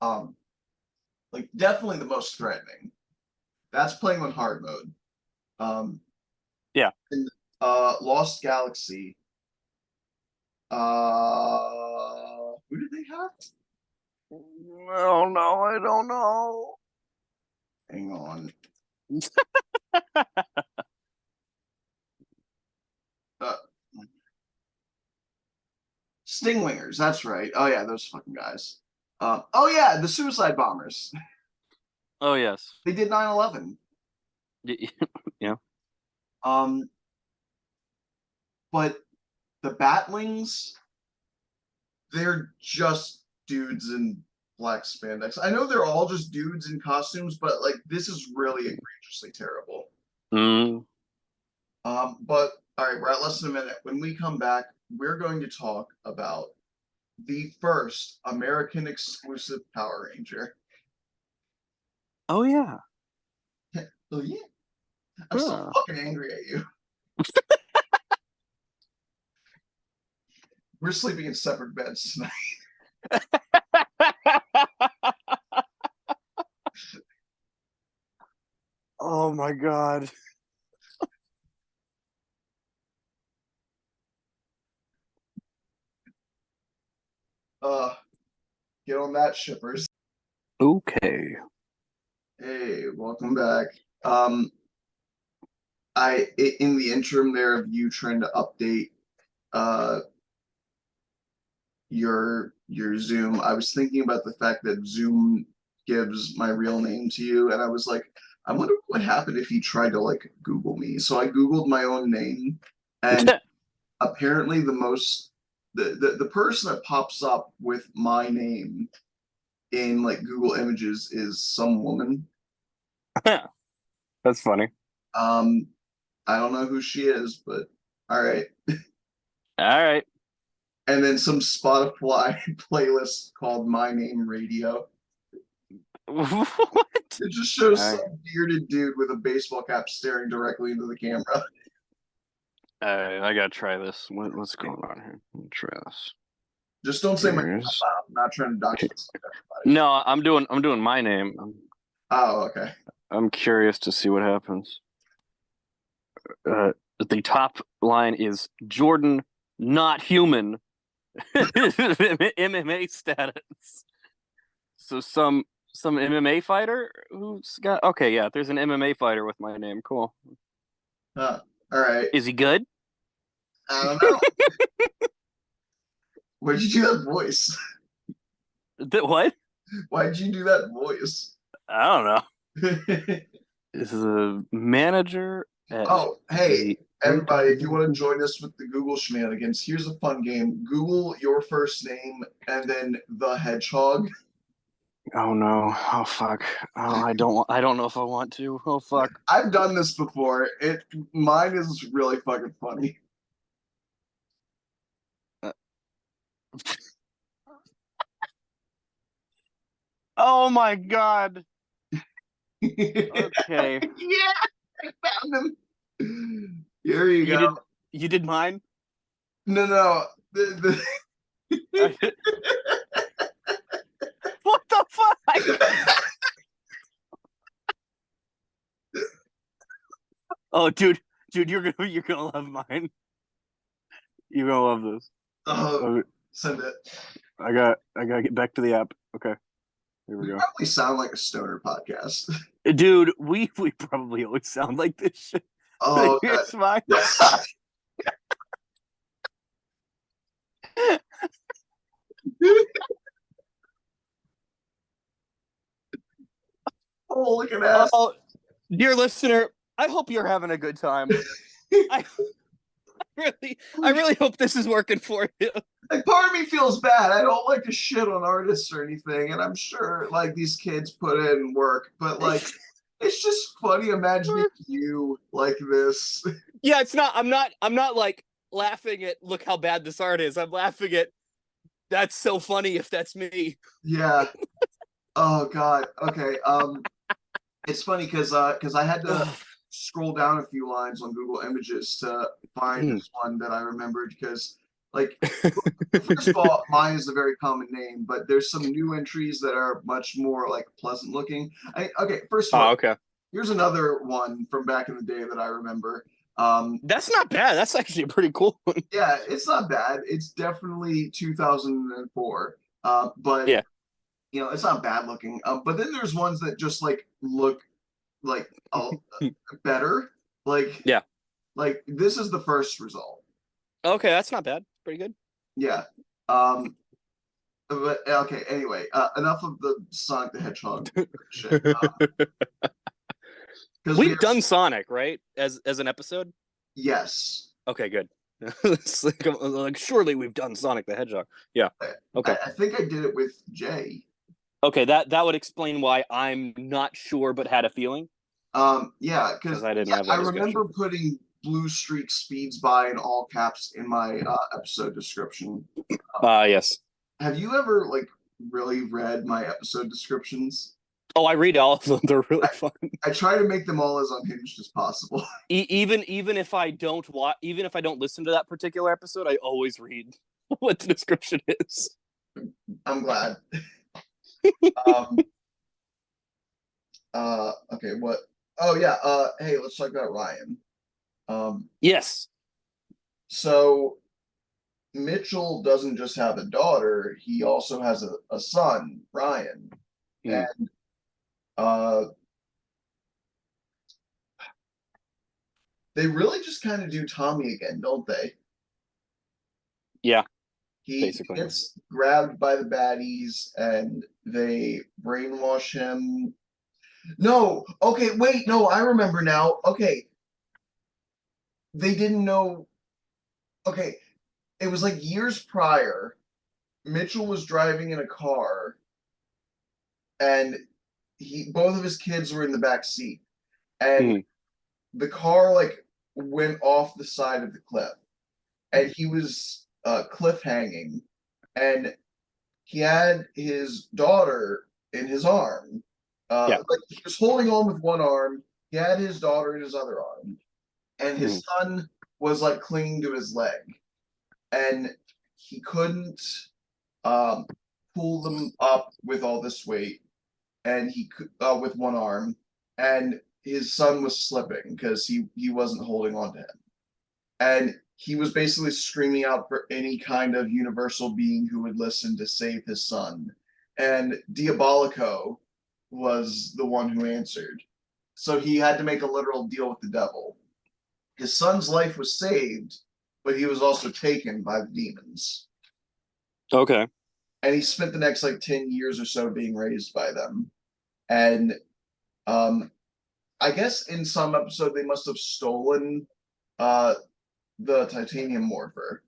Um, like definitely the most threatening. That's playing on hard mode. Um, Yeah. in Lost Galaxy, who did they have? Oh no, I don't know. Hang on. Uh, Stingwingers, that's right. Oh yeah, those fucking guys. Oh yeah, the suicide bombers. Oh yes. They did 9/11. Yeah. Um, but the Batlings, they're just dudes in black spandex. I know they're all just dudes in costumes, but like this is really egregiously terrible. Mm. But all right, we're at less than a minute. When we come back, we're going to talk about the first American exclusive Power Ranger. Oh yeah. Oh yeah, I'm still Huh. fucking angry at you. We're sleeping in separate beds tonight. Oh my god. Uh, Get on that, shippers. Okay. Hey, welcome back. In the interim there of you trying to update uh your Zoom, I was thinking about the fact that Zoom gives my real name to you, and I was like, I wonder what would happen if you tried to like Google me. So I Googled my own name, and apparently the person that pops up with my name in like Google Images is some woman. That's funny. Um, I don't know who she is, but all right. All right. And then some Spotify playlist called My Name Radio. What? It just shows All right. some bearded dude with a baseball cap staring directly into the camera. All right. I gotta try this. What's going on here? Let me try this. Just don't say my name out Here's loud. I'm not trying to dox everybody. no. I'm doing my name. Oh, okay. I'm curious to see what happens. Uh, the top line is Jordan, not human. MMA status. So some MMA fighter who's got okay, yeah, there's an MMA fighter with my name. Cool. Huh. All right. Is he good? I don't know. Why did you do that voice? What? Why did you do that voice? I don't know. This is a manager at Oh, hey, the everybody, if you want to join us with the Google shenanigans, here's a fun game. Google your first name and then the hedgehog. Oh no. Oh fuck. Oh, I don't know if I want to. Oh fuck. I've done this before. Mine is really fucking funny. Uh, oh my god. Okay. Yeah, I found him. Here you You go. did mine? No, no. What the fuck? Oh dude, you're gonna love mine. You're gonna love this. Oh, Okay, send it. I gotta get back to the app. Okay, here we We go. probably sound like a stoner podcast. Dude, we probably always sound like this shit. Oh, Here's mine. God. Oh, look at that. Oh, dear listener, I hope you're having a good time. I I really hope this is working for you. Like, part of me feels bad. I don't like to shit on artists or anything, and I'm sure like these kids put in work, but like it's just funny imagining you like this. Yeah, it's not. I'm not like laughing at look how bad this art is. I'm laughing at that's so funny if that's me. Yeah. Oh God. Okay. It's funny because I had to scroll down a few lines on Google Images to find this one that I remembered because like first of all, mine is a very common name, but there's some new entries that are much more like pleasant looking. Okay, first of all, Oh, okay. here's another one from back in the day that I remember. Um, That's not bad. That's actually a pretty cool one. yeah, it's not bad. It's definitely 2004, but Yeah. you know, it's not bad looking. But then there's ones that just like look like better. Like Yeah. like this is the first result. Okay, that's not bad. Pretty good. Yeah. Um, but okay. Anyway, enough of the Sonic the Hedgehog shit. Because we We've have done Sonic, right? As an episode? yes. Okay, good. It's like surely we've done Sonic the Hedgehog. Yeah. Okay. I think I did it with Jay. Okay, that would explain why I'm not sure but had a feeling Yeah, because because I didn't yeah, have I that discussion. remember putting Blue Streak speeds by in all caps in my episode description. Yes. Have you ever like really read my episode descriptions? Oh, I read all of them. They're really I, fun. I try to make them all as unhinged as possible. Even if I don't watch, even if I don't listen to that particular episode, I always read what the description is. I'm glad. Um, okay, what? Oh yeah. Hey, let's talk about Ryan. Um, Yes. so Mitchell doesn't just have a daughter, he also has a son, Ryan. Mm. And uh, they really just kind of do Tommy again, don't they? Yeah, He basically. gets grabbed by the baddies and they brainwash him. No, okay, wait, no, I remember now. Okay, they didn't know. Okay, it was like years prior. Mitchell was driving in a car and he both of his kids were in the back seat and Mm. the car like went off the side of the cliff and he was cliff hanging and he had his daughter in his arm. Yeah. Like he was holding on with one arm. He had his daughter in his other arm, and his Mm. son was like clinging to his leg, and he couldn't um, pull them up with all this weight, and he could with one arm, and his son was slipping because he wasn't holding on to him, and he was basically screaming out for any kind of universal being who would listen to save his son. And Diabolico was the one who answered. So he had to make a literal deal with the devil. His son's life was saved, but he was also taken by the demons. Okay. And he spent the next like 10 years or so being raised by them. And um, I guess in some episode they must have stolen uh, the titanium morpher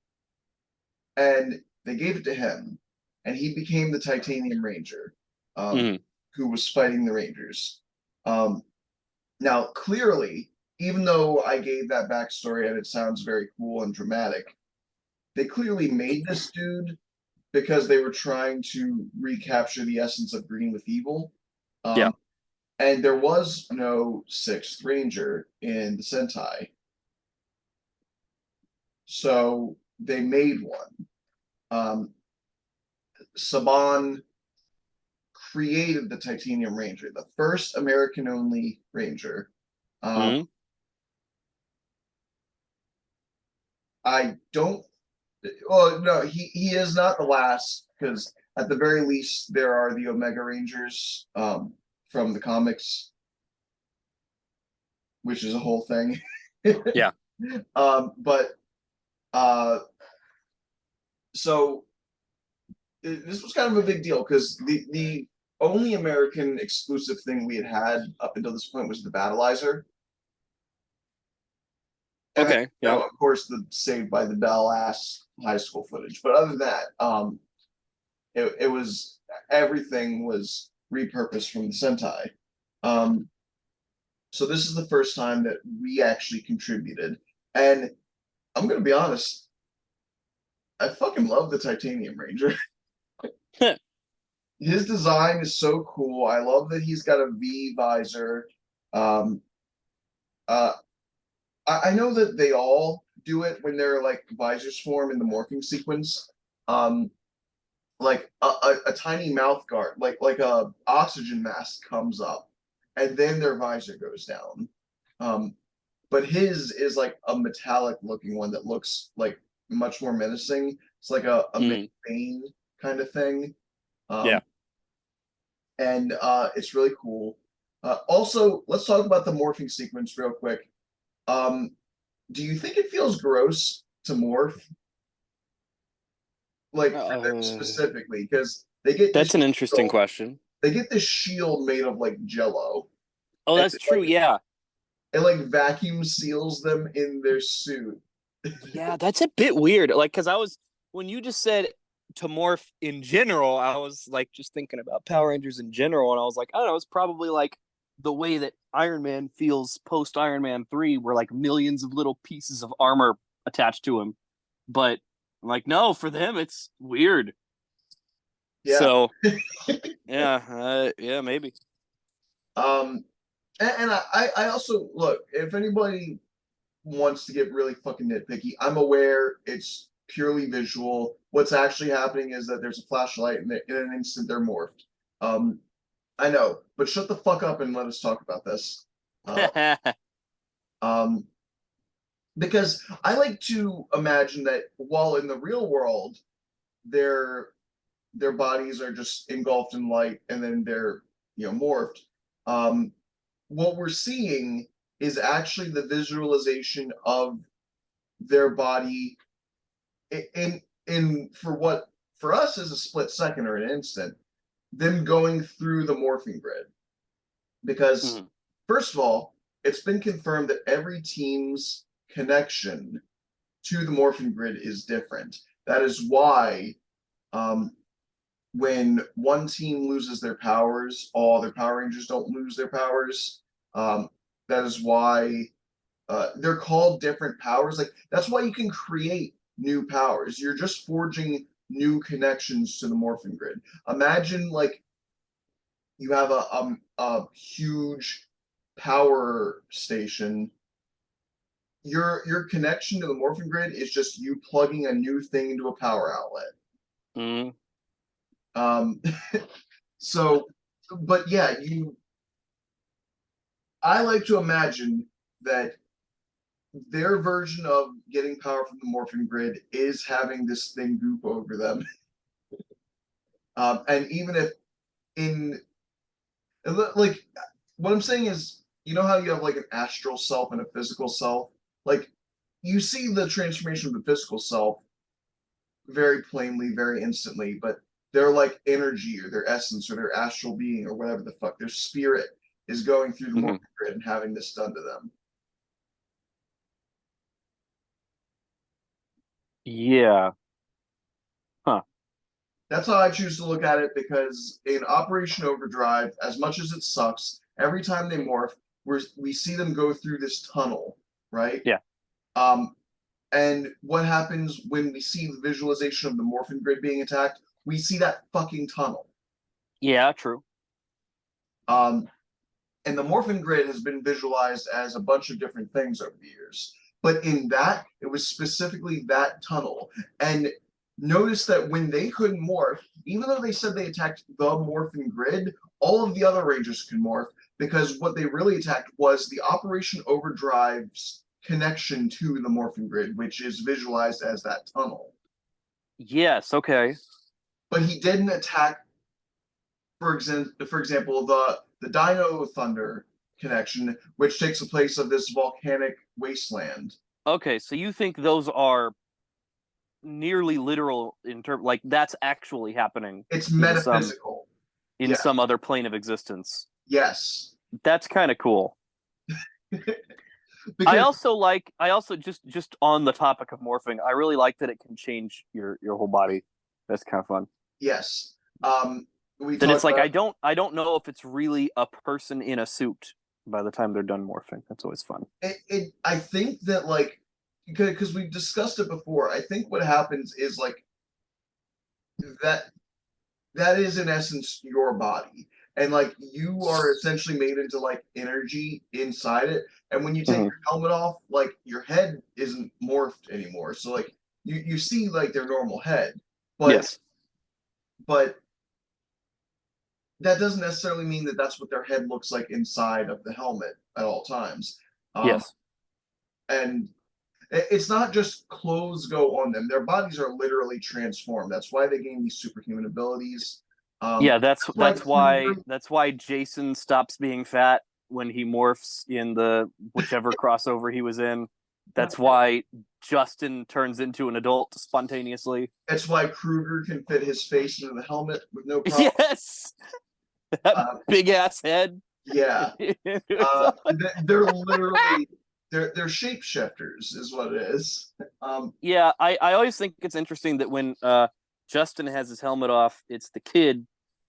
and they gave it to him, and he became the Titanium Ranger, um, Mm. who was fighting the Rangers. Um, Now, clearly, even though I gave that backstory and it sounds very cool and dramatic, they clearly made this dude because they were trying to recapture the essence of Green with Evil. Yeah. Um, and there was no sixth Ranger in the Sentai, so they made one. Um, Saban created the Titanium Ranger, the first American only Ranger. Um, Mm. I don't. Well, no, he is not the last because at the very least there are the Omega Rangers from the comics, which is a whole thing. Yeah. But uh, so this was kind of a big deal because the only American exclusive thing we had up until this point was the Battleizer. And then, Okay. Yeah. of course, the Saved by the Bell ass high school footage. But other than that, it was everything was repurposed from the Sentai. Um, so this is the first time that we actually contributed, and I'm gonna be honest, I fucking love the Titanium Ranger. His design is so cool. I love that he's got a V visor. Um, uh, I know that they all do it when they're like visors form in the morphing sequence. Um, like a tiny mouth guard, like a oxygen mask comes up, and then their visor goes down. Um, but his is like a metallic looking one that looks like much more menacing. It's like a Mm. McBain kind of thing. Yeah. Um, and it's really cool. Also, let's talk about the morphing sequence real quick. Um, do you think it feels gross to morph, like for them Uh, specifically? Because they get this that's an interesting shield, question. they get this shield made of like Jello, Oh, and that's true. Yeah. it like vacuum seals them in their suit. Yeah, that's a bit weird. Like, because I was, when you just said to morph in general, I was like just thinking about Power Rangers in general. And I was like, I don't know, it's probably like the way that Iron Man feels post Iron Man 3, where like millions of little pieces of armor attached to him. But I'm like, no, for them, it's weird. Yeah. So, yeah, yeah, maybe. Um, and I also look, if anybody wants to get really fucking nitpicky, I'm aware it's purely visual. What's actually happening is that there's a flashlight and in an instant they're morphed. Um, I know, but shut the fuck up and let us talk about this. Uh, um, because I like to imagine that while in the real world their their bodies are just engulfed in light and then they're morphed. Um, what we're seeing is actually the visualization of their body in for what for us is a split second or an instant, them going through the morphing grid. Because Mhm. first of all, it's been confirmed that every team's connection to the morphing grid is different. That is why um, when one team loses their powers, all their Power Rangers don't lose their powers. Um, that is why they're called different powers. Like that's why you can create new powers. You're just forging new connections to the morphing grid. Imagine like you have a huge power station. Your connection to the morphing grid is just you plugging a new thing into a power outlet. Mhm. Um, so, but yeah, you. I like to imagine that their version of getting power from the morphing grid is having this thing goop over them. And even if in like what I'm saying is, you know how you have like an astral self and a physical self? Like you see the transformation of the physical self very plainly, very instantly, but their like energy or their essence or their astral being or whatever the fuck, their spirit is going through the Mhm. morphing grid and having this done to them. Yeah. Huh. That's how I choose to look at it because in Operation Overdrive, as much as it sucks, every time they morph, we see them go through this tunnel, right? Yeah. Um, and what happens when we see the visualization of the morphin grid being attacked? We see that fucking tunnel. Yeah, true. Um, and the morphin grid has been visualized as a bunch of different things over the years. But in that, it was specifically that tunnel. And notice that when they couldn't morph, even though they said they attacked the morphin grid, all of the other Rangers could morph because what they really attacked was the Operation Overdrive's connection to the morphin grid, which is visualized as that tunnel. Yes, okay. But he didn't attack, for example, the Dino Thunder connection, which takes the place of this volcanic wasteland. Okay, so you think those are nearly literal in term like that's actually happening It's in some metaphysical. in Yeah. some other plane of existence. Yes. That's kind of cool. Because I also just on the topic of morphing, I really like that it can change your whole body. That's kind of fun. yes, um, we That it's talked like about I don't know if it's really a person in a suit by the time they're done morphing. That's always fun. it. I think that like because we discussed it before. I think what happens is like that that is in essence your body, and like you are essentially made into like energy inside it. And when you take Mhm. your helmet off, like your head isn't morphed anymore. So like you see like their normal head, but Yes. but that doesn't necessarily mean that that's what their head looks like inside of the helmet at all times. Um, Yes. and it's not just clothes go on them; their bodies are literally transformed. That's why they gain these superhuman abilities. Yeah, that's That's why that's why Kruger. that's why Jason stops being fat when he morphs in the whichever crossover he was in. That's why Justin turns into an adult spontaneously. That's why Kruger can fit his face into the helmet with no problem. Yes, that Uh, big ass head. yeah, they're literally they're shapeshifters, is what it is. Yeah, I always think it's interesting that when Justin has his helmet off, it's the kid,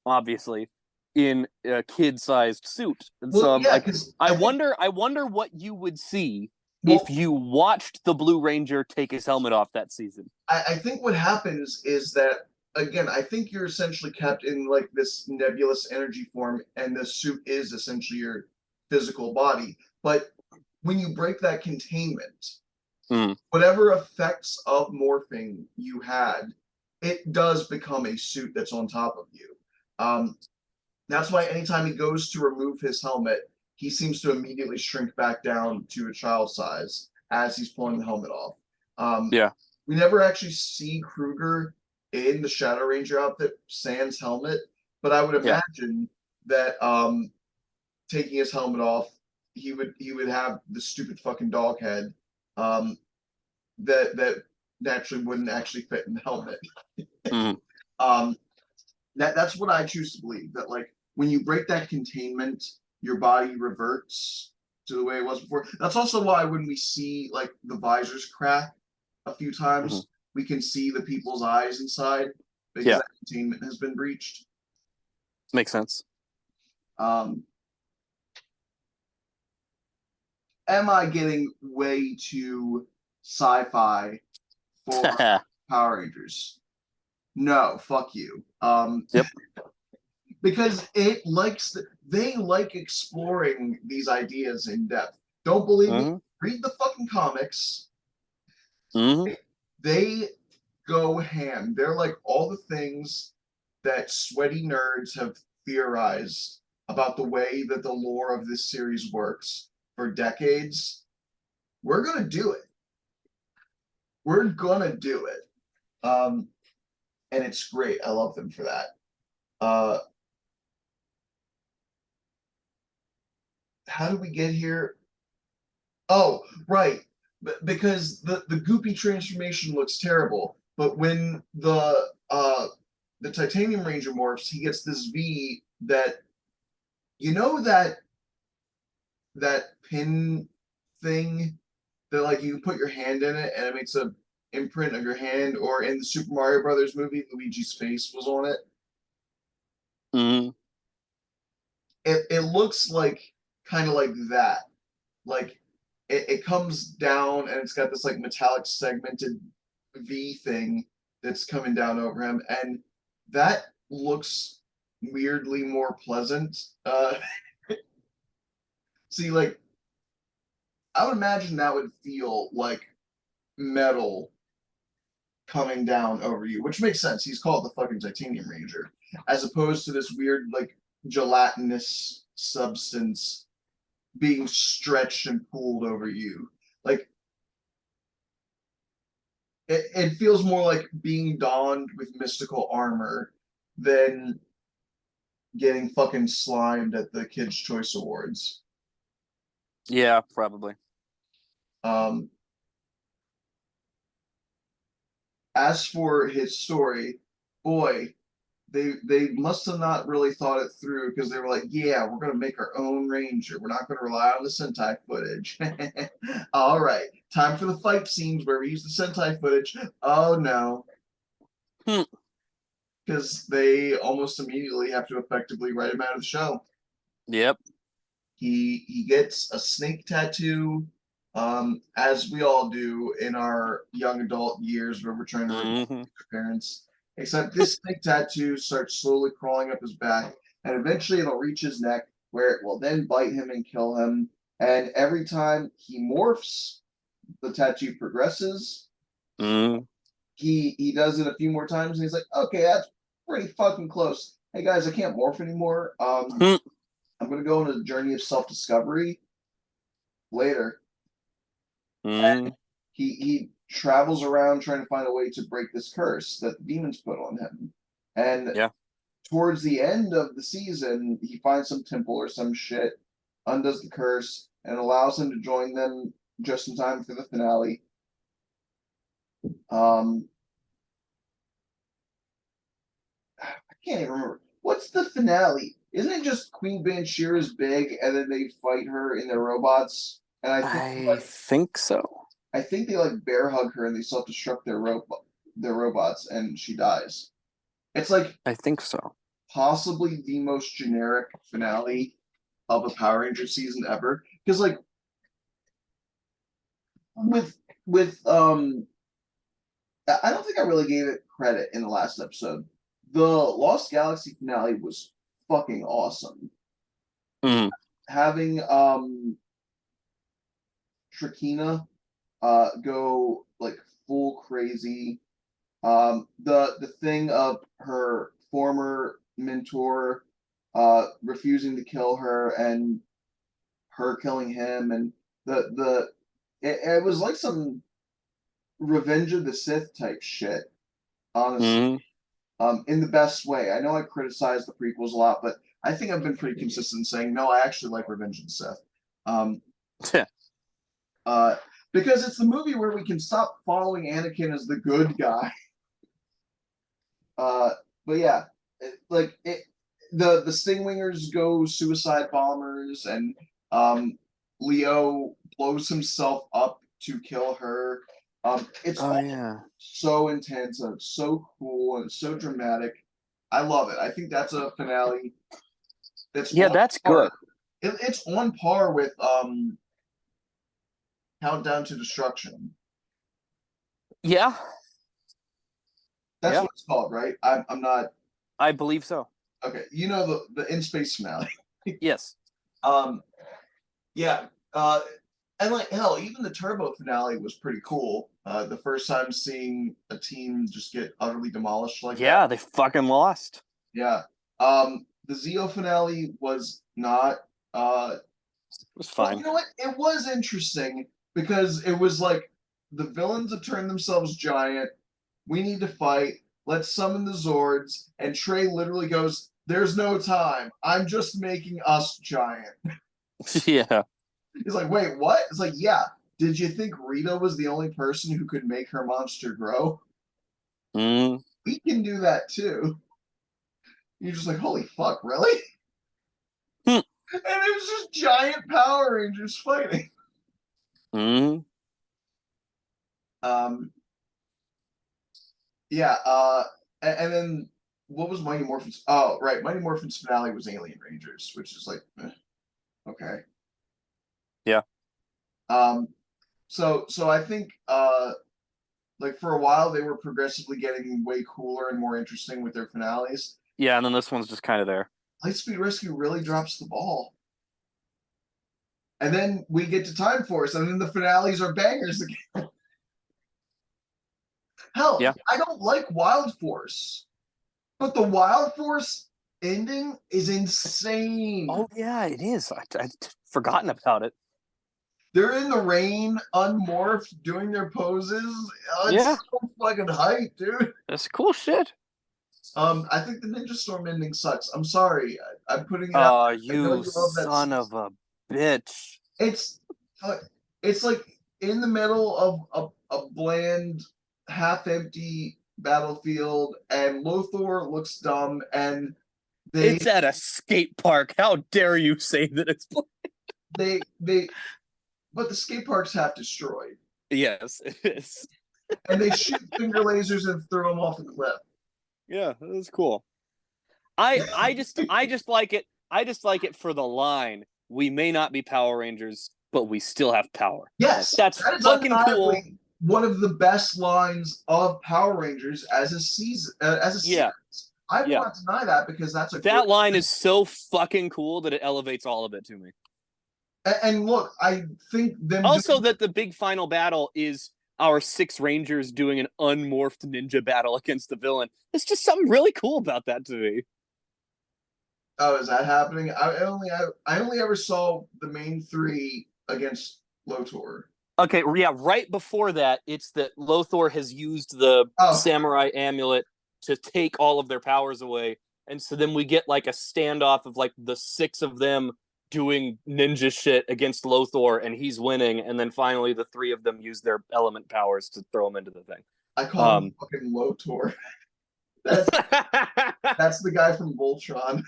obviously, in a kid-sized suit, and Well, so I'm yeah, like, because I think I wonder what you would see if well, you watched the Blue Ranger take his helmet off that season. I think what happens is that again, I think you're essentially kept in like this nebulous energy form, and the suit is essentially your physical body. But when you break that containment, Mm. whatever effects of morphing you had, it does become a suit that's on top of you. Um, that's why anytime he goes to remove his helmet, he seems to immediately shrink back down to a child size. as he's pulling the helmet off. Yeah. We never actually see Kruger in the Shadow Ranger outfit, sans helmet, but I would Yeah. imagine that taking his helmet off, he would have the stupid fucking dog head that naturally wouldn't actually fit in the helmet. Mm-hmm. um, that's what I choose to believe, that like when you break that containment, your body reverts to the way it was before. That's also why when we see like the visors crack a few Mm-hmm. times, we can see the people's eyes inside because Yeah. that containment has been breached. Makes sense. Um, am I getting way too sci-fi for Power Rangers? No, fuck you. Yep. Because they like exploring these ideas in depth. Don't believe me? Mm-hmm. Read the fucking comics. Mm-hmm. They go ham. They're like all the things that sweaty nerds have theorized about the way that the lore of this series works for decades. We're gonna do it. We're gonna do it. And it's great. I love them for that. Uh, how did we get here? Oh, right. Because the goopy transformation looks terrible, but when the Titanium Ranger morphs, he gets this V that that pin thing that like you can put your hand in it and it makes a imprint of your hand, or in the Super Mario Brothers movie, Luigi's face was on it. Mm-hmm. It looks like kind of like that. Like it comes down and it's got this like metallic segmented V thing that's coming down over him, and that looks weirdly more pleasant. See, like I would imagine that would feel like metal coming down over you, which makes sense. He's called the fucking Titanium Ranger, as opposed to this weird like gelatinous substance being stretched and pulled over you. Like it feels more like being donned with mystical armor than getting fucking slimed at the Kids' Choice Awards. Yeah, probably. Um, as for his story, boy, they must have not really thought it through, because they were like, yeah, we're gonna make our own Ranger. We're not gonna rely on the Sentai footage. All right, time for the fight scenes where we use the Sentai footage. Oh no, Hmm. because they almost immediately have to effectively write him out of the show. Yep. He gets a snake tattoo, as we all do in our young adult years where we're trying to rebel Mm-hmm. against our parents. Except this snake tattoo starts slowly crawling up his back, and eventually it'll reach his neck, where it will then bite him and kill him. And every time he morphs, the tattoo progresses. Mm-hmm. He does it a few more times, and he's like, okay, that's pretty fucking close. Hey guys, I can't morph anymore. I'm gonna go on a journey of self-discovery later. Mm-hmm. He travels around trying to find a way to break this curse that the demons put on him. And Yeah. towards the end of the season, he finds some temple or some shit, undoes the curse, and allows him to join them just in time for the finale. Um, I can't even remember. What's the finale? Isn't it just Queen Banshira's big, and then they fight her in their robots? And I think so. I think they like bear hug her and they self-destruct their robots, and she dies. It's like I think so. possibly the most generic finale of a Power Ranger season ever. Because like with I don't think I really gave it credit in the last episode. The Lost Galaxy finale was fucking awesome. Mm-hmm. Having Trakina go like full crazy. The thing of her former mentor refusing to kill her and her killing him, and the it was like some Revenge of the Sith type shit, honestly. Hmm. In the best way. I know I criticize the prequels a lot, but I think I've been pretty consistent saying no. I actually like Revenge of the Sith. Um, uh, because it's the movie where we can stop following Anakin as the good guy. Uh, but yeah, the Stingwingers go suicide bombers, and um, Leo blows himself up to kill her. It's Oh all yeah. so intense and it's so cool and so dramatic. I love it. I think that's a finale that's Yeah, on that's par. good. It's on par with Countdown to Destruction. Yeah. That's Yeah. what it's called, right? I'm not I believe so. okay. You know the in space finale. Yes. um, yeah. And like hell, even the Turbo finale was pretty cool. The first time seeing a team just get utterly demolished like that. Yeah, they fucking lost. Yeah. The Zeo finale was not. It was Well, fine. you know what? It was interesting because it was like the villains have turned themselves giant. We need to fight. Let's summon the Zords. And Trey literally goes, "There's no time. I'm just making us giant." Yeah. He's like, "Wait, what?" It's like, "Yeah. Did you think Rita was the only person who could make her monster grow? Mm. We can do that too." You're just like, "Holy fuck, really?" Hmm. And it was just giant Power Rangers fighting. Mm. Um, yeah, and then what was Mighty Morphin's? Oh, right, Mighty Morphin's finale was Alien Rangers, which is like, okay. Yeah. Um, so I think like for a while they were progressively getting way cooler and more interesting with their finales. Yeah, and then this one's just kind of there. Lightspeed Rescue really drops the ball, and then we get to Time Force, and then the finales are bangers again. Hell, Yeah. I don't like Wild Force, but the Wild Force ending is insane. Oh yeah, it is. I'd forgotten about it. They're in the rain, unmorphed, doing their poses. It's Yeah, so fucking hype, dude. that's cool shit. I think the Ninja Storm ending sucks. I'm sorry. I'm putting it out Oh, there. I know you you love that son season. of a bitch. It's it's like in the middle of a bland, half-empty battlefield, and Lothor looks dumb, and they It's at a skate park. How dare you say that it's they but the skate park's half destroyed, Yes, it is. and they shoot finger lasers and throw them off a cliff. Yeah, that was cool. I just like it. I just like it for the line. We may not be Power Rangers, but we still have power. Like Yes, that's that is fucking cool. undeniably one of the best lines of Power Rangers as a Yeah, series. I will yeah. not deny that because that's a great. That line is so fucking cool that it elevates all of it to me. And look, I think them doing Also, that the big final battle is our six Rangers doing an unmorphed ninja battle against the villain. It's just something really cool about that to me. oh, is that happening? I only ever saw the main three against Lotor. Okay, yeah, right before that, it's that Lothor has used the Oh, samurai amulet to take all of their powers away. And so then we get like a standoff of like the six of them doing ninja shit against Lothor, and he's winning. And then finally, the three of them use their element powers to throw him into the thing. I call him Um, fucking Lotor. That's that's the guy from Voltron.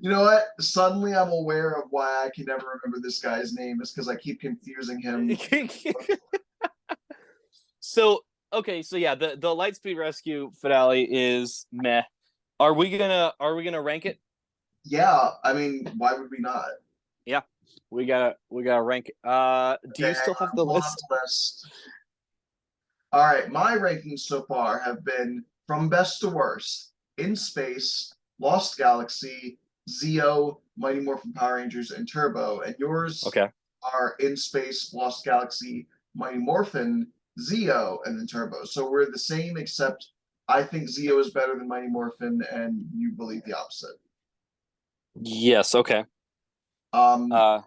You know what? Suddenly I'm aware of why I can never remember this guy's name is because I keep confusing him. So okay, so yeah, the Lightspeed Rescue finale is meh. Are we gonna rank it? Yeah, I mean, why would we not? Yeah, we gotta rank it. Do Okay, you still have I'm the pulling up list? the list. All right, my rankings so far have been from best to worst: In Space, Lost Galaxy, Zeo, Mighty Morphin Power Rangers, and Turbo. And yours Okay. are In Space, Lost Galaxy, Mighty Morphin, Zeo, and then Turbo. So we're the same, except I think Zeo is better than Mighty Morphin, and you believe the opposite. Yes. Okay. Um, Uh,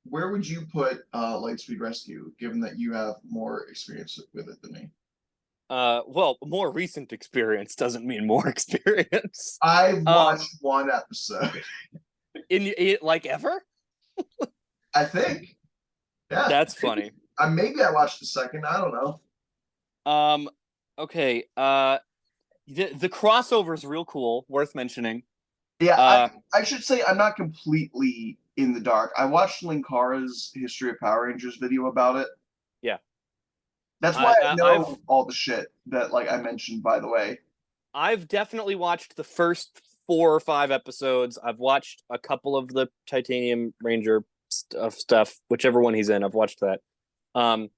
where would you put Lightspeed Rescue, given that you have more experience with it than me? Well, more recent experience doesn't mean more experience. I've Um, watched one episode. in it like ever? I think. Yeah. That's Maybe, funny. maybe I watched the second. I don't know. Um, okay. The crossover is real cool, worth mentioning. Yeah, Uh, I should say I'm not completely in the dark. I watched Linkara's History of Power Rangers video about it. yeah. That's why I, I I I've know all the shit that like I mentioned, by the way. I've definitely watched the first 4 or 5 episodes. I've watched a couple of the Titanium Ranger stuff, whichever one he's in. I've watched that. Um,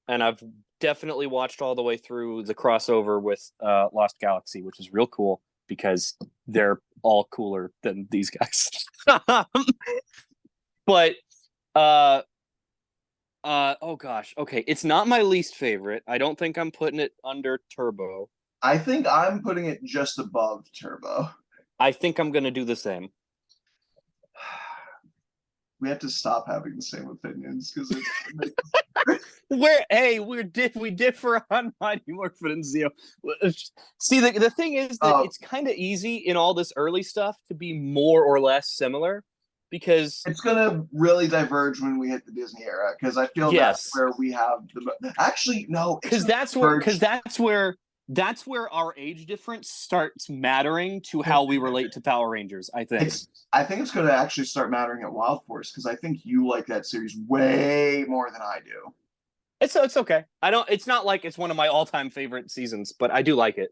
and I've definitely watched all the way through the crossover with Lost Galaxy, which is real cool because they're all cooler than these guys. But uh oh gosh, okay, it's not my least favorite. I don't think I'm putting it under Turbo. I think I'm putting it just above Turbo. I think I'm gonna do the same. We have to stop having the same opinions because We differ on Mighty Morphin and Zeo. See, the thing is that uh, it's kind of easy in all this early stuff to be more or less similar because it's gonna really diverge when we hit the Disney era because I feel that's yes, where we have the actually no, it's because gonna diverge. that's where our age difference starts mattering to how we relate to Power Rangers, I think. I think it's gonna actually start mattering at Wild Force because I think you like that series way more than I do. It's okay. I don't it's not like it's one of my all-time favorite seasons, but I do like it.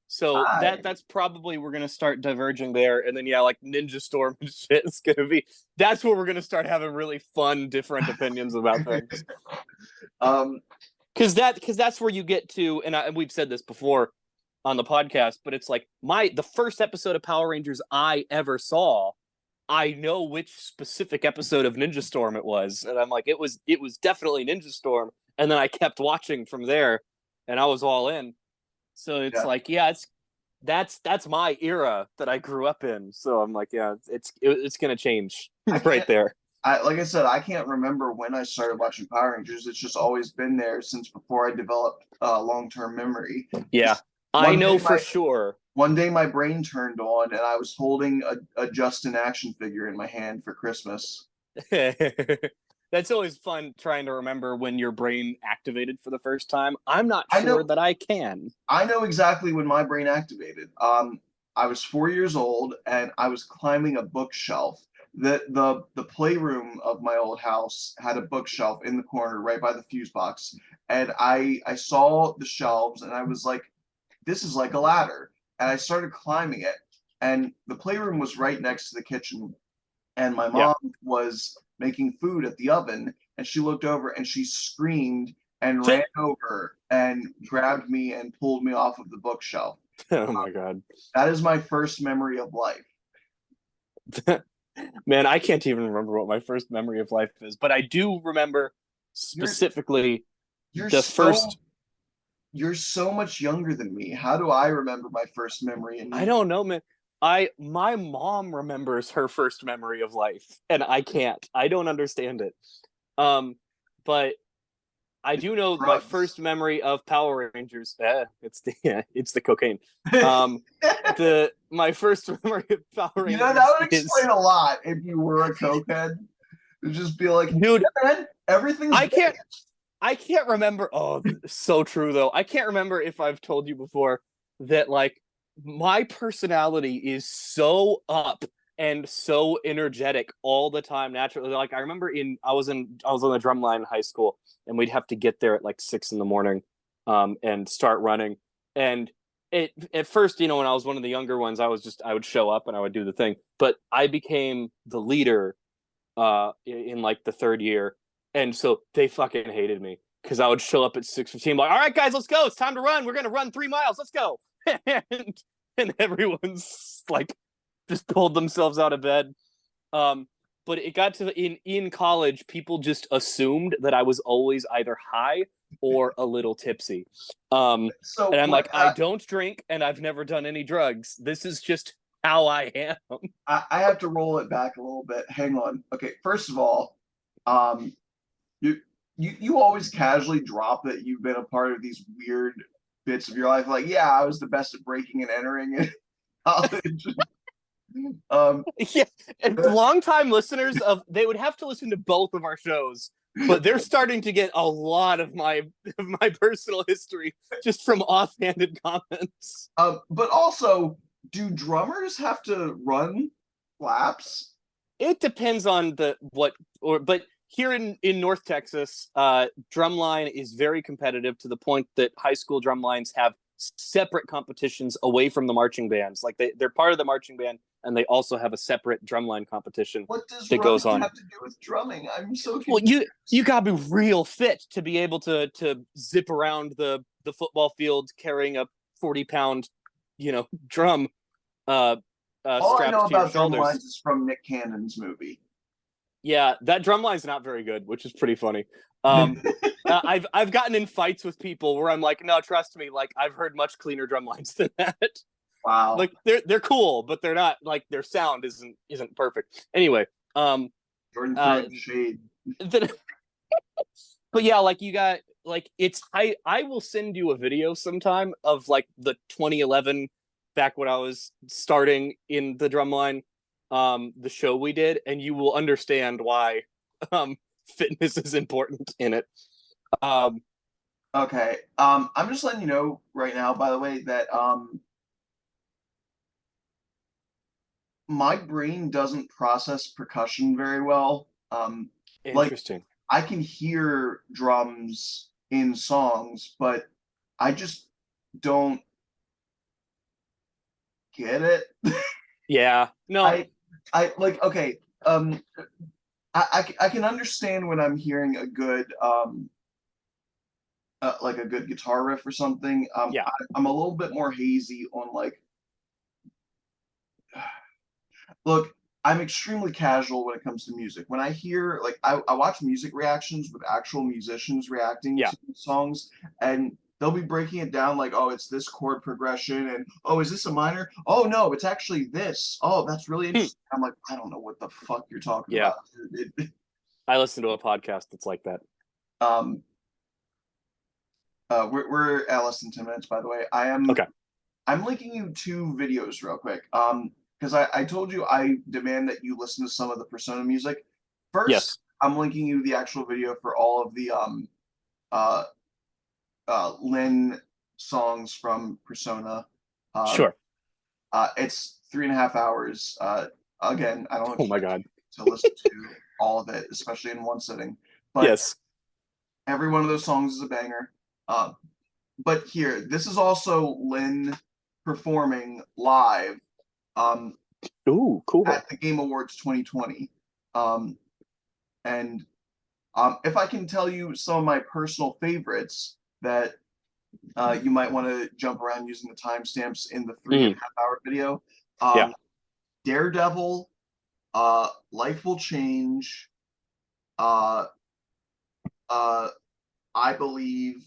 So I that's probably we're gonna start diverging there, and then yeah, like Ninja Storm and shit is gonna be that's where we're gonna start having really fun, different opinions about things. um Because that's where you get to, and we've said this before on the podcast, but it's like the first episode of Power Rangers I ever saw. I know which specific episode of Ninja Storm it was, and I'm like, it was definitely Ninja Storm, and then I kept watching from there, and I was all in. So it's yeah. like, yeah, that's my era that I grew up in. So I'm like, yeah, it's gonna change I right can't there. I like I said, I can't remember when I started watching Power Rangers. It's just always been there since before I developed long-term memory. Yeah, Just I one know day for my sure. one day my brain turned on and I was holding a Justin action figure in my hand for Christmas. That's always fun trying to remember when your brain activated for the first time. I'm not I sure know that I can. I know exactly when my brain activated. I was 4 years old and I was climbing a bookshelf. The playroom of my old house had a bookshelf in the corner right by the fuse box, and I saw the shelves and I was like, "This is like a ladder," and I started climbing it. And the playroom was right next to the kitchen, and my Yeah. mom was making food at the oven, and she looked over and she screamed and ran over and grabbed me and pulled me off of the bookshelf. Oh my god. That is my first memory of life. Man, I can't even remember what my first memory of life is, but I do remember You're specifically you're the so first. you're so much younger than me. How do I remember my first memory and I you? don't know, man. My mom remembers her first memory of life, and I can't. I don't understand it. Um, but I do know my Drugs. first memory of Power Rangers. It's the yeah, it's the cocaine. Um, the my first memory of Power You know, that Rangers would explain is, a lot if you were a cokehead. To just be like, dude. yeah, man, everything's I great. can't. I can't remember. Oh, so true though. I can't remember if I've told you before that like my personality is so up and so energetic all the time naturally. Like I remember I was on the drum line in high school and we'd have to get there at like 6 in the morning and start running. And it at first, when I was one of the younger ones, I would show up and I would do the thing. But I became the leader in like the third year, and so they fucking hated me because I would show up at 6:15, like, all right, guys, let's go. It's time to run. We're gonna run 3 miles. Let's go. and and everyone's like just pulled themselves out of bed. Um, but it got to in college, people just assumed that I was always either high or a little tipsy. Um, So and I'm what? like, I don't drink and I've never done any drugs. This is just how I am. I have to roll it back a little bit. Hang on. Okay, first of all, Um, you always casually drop that you've been a part of these weird bits of your life. Like, yeah, I was the best at breaking and entering in college. Yeah, and longtime listeners of they would have to listen to both of our shows, but they're starting to get a lot of my personal history just from offhanded comments. But also, do drummers have to run laps? It depends on the what or but here in North Texas, drumline is very competitive to the point that high school drumlines have separate competitions away from the marching bands. Like they're part of the marching band, and they also have a separate drumline competition What does that running goes on. have to do with drumming? I'm so Well, confused. you gotta be real fit to be able to zip around the football field carrying a 40-pound, drum All I know strapped to your about drum shoulders. lines is from Nick Cannon's movie. Yeah, that drum line's not very good, which is pretty funny. Um, I've gotten in fights with people where I'm like, no, trust me, like I've heard much cleaner drum lines than that. Wow. Like they're cool, but they're not like their sound isn't perfect. Anyway, Jordan uh, throwing shade. but yeah, like you got like it's I will send you a video sometime of like the 2011 back when I was starting in the drumline, the show we did, and you will understand why um fitness is important in it. Um, Okay. I'm just letting you know right now, by the way, that my brain doesn't process percussion very well. Like Interesting. I can hear drums in songs, but I just don't get it. Yeah. No. I I like okay. I can understand when I'm hearing a good like a good guitar riff or something. Yeah. I'm a little bit more hazy on like look, I'm extremely casual when it comes to music. When I hear like I watch music reactions with actual musicians reacting Yeah. to songs, and they'll be breaking it down like, oh, it's this chord progression, and oh, is this a minor? Oh no, it's actually this. Oh, that's really Hmm. interesting. I'm like, I don't know what the fuck you're talking Yeah. about. I listen to a podcast that's like that. Um, we're at less than 10 minutes, by the way. Okay. I'm linking you two videos real quick. Because I told you I demand that you listen to some of the Persona music. First, Yes. I'm linking you the actual video for all of the uh Lin songs from Persona. Um, Sure. it's 3.5 hours. Again, I don't Oh my expect God. you to listen to all of it, especially in one sitting. But Yes. every one of those songs is a banger. Uh, but here, this is also Lin performing live um, Ooh, cool. at the Game Awards 2020. Um, and if I can tell you some of my personal favorites that you might want to jump around using the timestamps in the three and Mm. a half hour video. Yeah. Daredevil, Life Will Change, uh, uh, I Believe,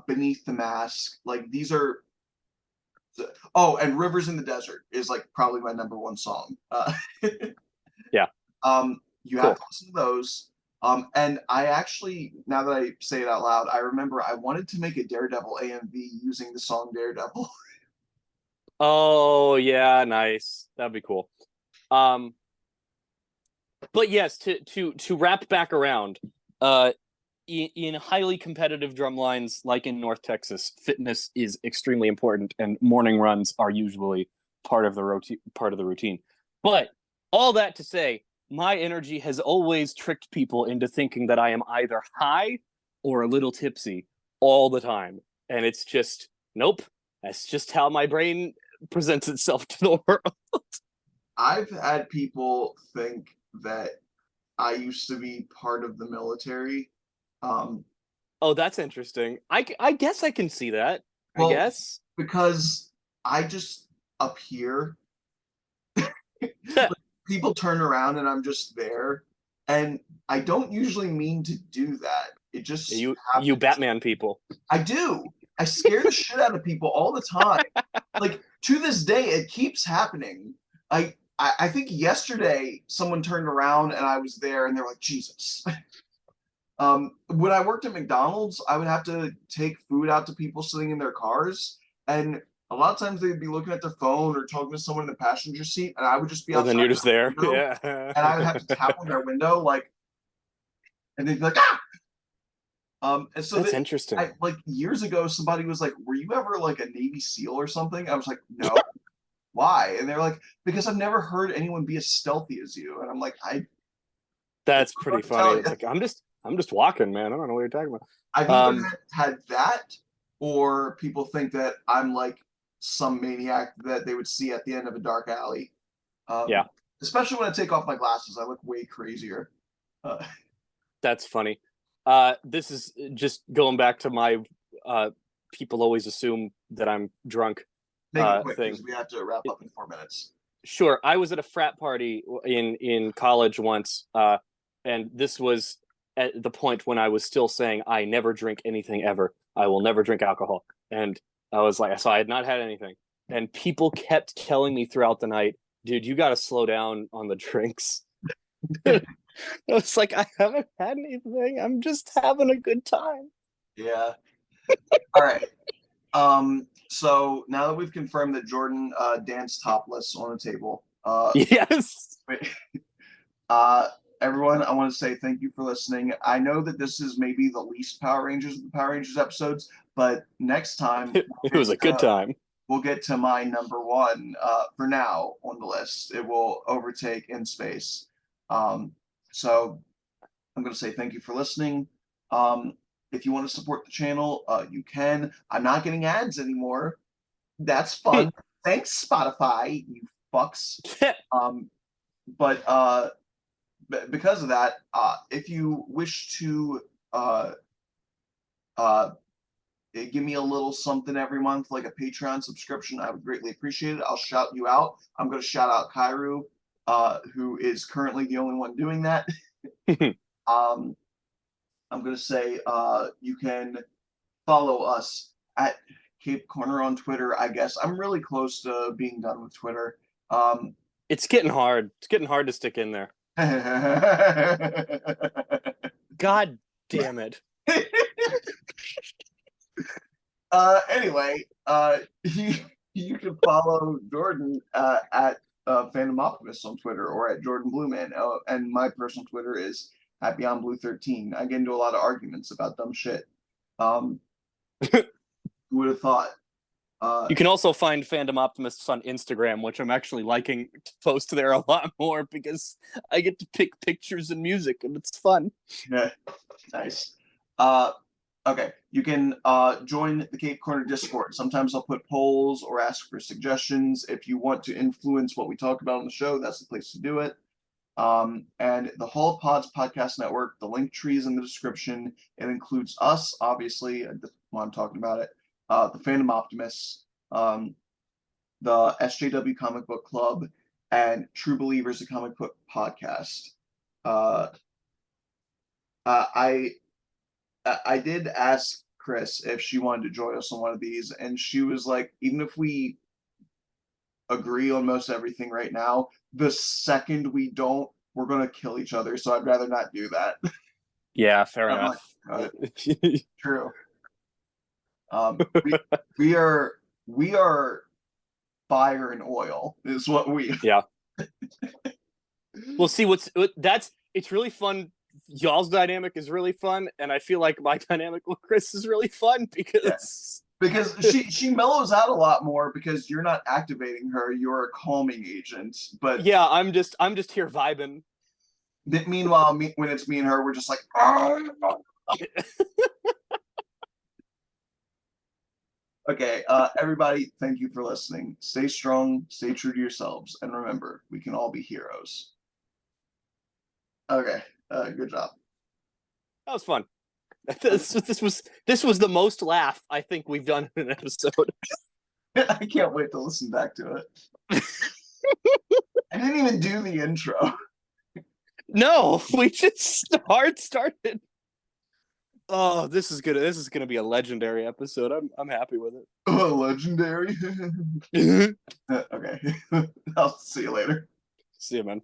Beneath the Mask. Like these are. Oh, and Rivers in the Desert is like probably my number one song. Yeah. You have Cool. to listen to those. And I actually, now that I say it out loud, I remember I wanted to make a Daredevil AMV using the song Daredevil. Oh yeah, nice. That'd be cool. Um, but yes, to wrap back around, in highly competitive drum lines like in North Texas, fitness is extremely important, and morning runs are usually part of the routine. But all that to say, my energy has always tricked people into thinking that I am either high or a little tipsy all the time, and it's just nope. That's just how my brain presents itself to the world. I've had people think that I used to be part of the military. Um, Oh, that's interesting. I guess I can see that. I well, guess. because I just appear, people turn around and I'm just there. And I don't usually mean to do that. It just You happens. Batman people. I do. I scare the shit out of people all the time. Like to this day, it keeps happening. I think yesterday someone turned around and I was there and they were like, Jesus. When I worked at McDonald's, I would have to take food out to people sitting in their cars, and a lot of times they'd be looking at their phone or talking to someone in the passenger seat, and I would just be And then outside you're just there. their window, Yeah. and I would have to tap on their window, like, and they'd be like, ah! And so That's that interesting. I like years ago, somebody was like, "Were you ever like a Navy SEAL or something?" I was like, "No." Why? And they're like, "Because I've never heard anyone be as stealthy as you." And I'm like, "I That's don't know pretty what to funny. tell It's you." like I'm just walking, man. I don't know what you're talking about. I've either Um, had that, or people think that I'm like some maniac that they would see at the end of a dark alley. yeah, Um, Especially when I take off my glasses, I look way crazier. Uh, that's funny. This is just going back to my uh, people always assume that I'm drunk Make it quick thing. because we have to wrap up in 4 minutes. Sure, I was at a frat party in college once, and this was at the point when I was still saying I never drink anything ever. I will never drink alcohol, and I was like, so I had not had anything, and people kept telling me throughout the night, "Dude, you got to slow down on the drinks." I was like, I haven't had anything. I'm just having a good time. Yeah. All right. So now that we've confirmed that Jordan danced topless on a table, Yes. uh, everyone, I want to say thank you for listening. I know that this is maybe the least Power Rangers of the Power Rangers episodes, but next time It was a good time. we'll get to my number one for now on the list. It will overtake In Space. So I'm going to say thank you for listening. If you want to support the channel, you can. I'm not getting ads anymore. That's fun. Thanks, Spotify, you fucks. Um, but because of that, if you wish to uh, uh, give me a little something every month, like a Patreon subscription, I would greatly appreciate it. I'll shout you out. I'm going to shout out Kairu, who is currently the only one doing that. um, I'm going to say you can follow us at Cape Corner on Twitter, I guess. I'm really close to being done with Twitter. It's getting hard. It's getting hard to stick in there. God damn it. Anyway, you can follow Jordan at Phantom Optimist on Twitter or at Jordan Blueman. And my personal Twitter is at Beyond Blue 13. I get into a lot of arguments about dumb shit. Who would have thought? You can also find Fandom Optimists on Instagram, which I'm actually liking to post there a lot more because I get to pick pictures and music and it's fun. Yeah, nice. Okay, you can join the Cape Corner Discord. Sometimes I'll put polls or ask for suggestions. If you want to influence what we talk about on the show, that's the place to do it. And the Hall of Pods podcast network, the link tree is in the description. It includes us, obviously, while I'm talking about it, the Fandom Optimists, the SJW Comic Book Club, and True Believers, a comic book podcast. Uh, I did ask Chris if she wanted to join us on one of these, and she was like, even if we agree on most everything right now, the second we don't, we're gonna kill each other. So I'd rather not do that. Yeah, fair I'm like, enough. true. We we are fire and oil is what we. Yeah. Well, see, it's really fun. Y'all's dynamic is really fun, and I feel like my dynamic with Chris is really fun Yeah. Because she mellows out a lot more because you're not activating her, you're a calming agent. But yeah, I'm just here vibing. Meanwhile, when it's me and her, we're just like, okay, everybody, thank you for listening. Stay strong, stay true to yourselves, and remember, we can all be heroes. Okay, good job. That was fun. This was the most laugh I think we've done in an episode. I can't wait to listen back to it. I didn't even do the intro. No, we just hard started. Oh, this is gonna be a legendary episode. I'm happy with it. Oh, legendary. Okay, I'll see you later. See you, man.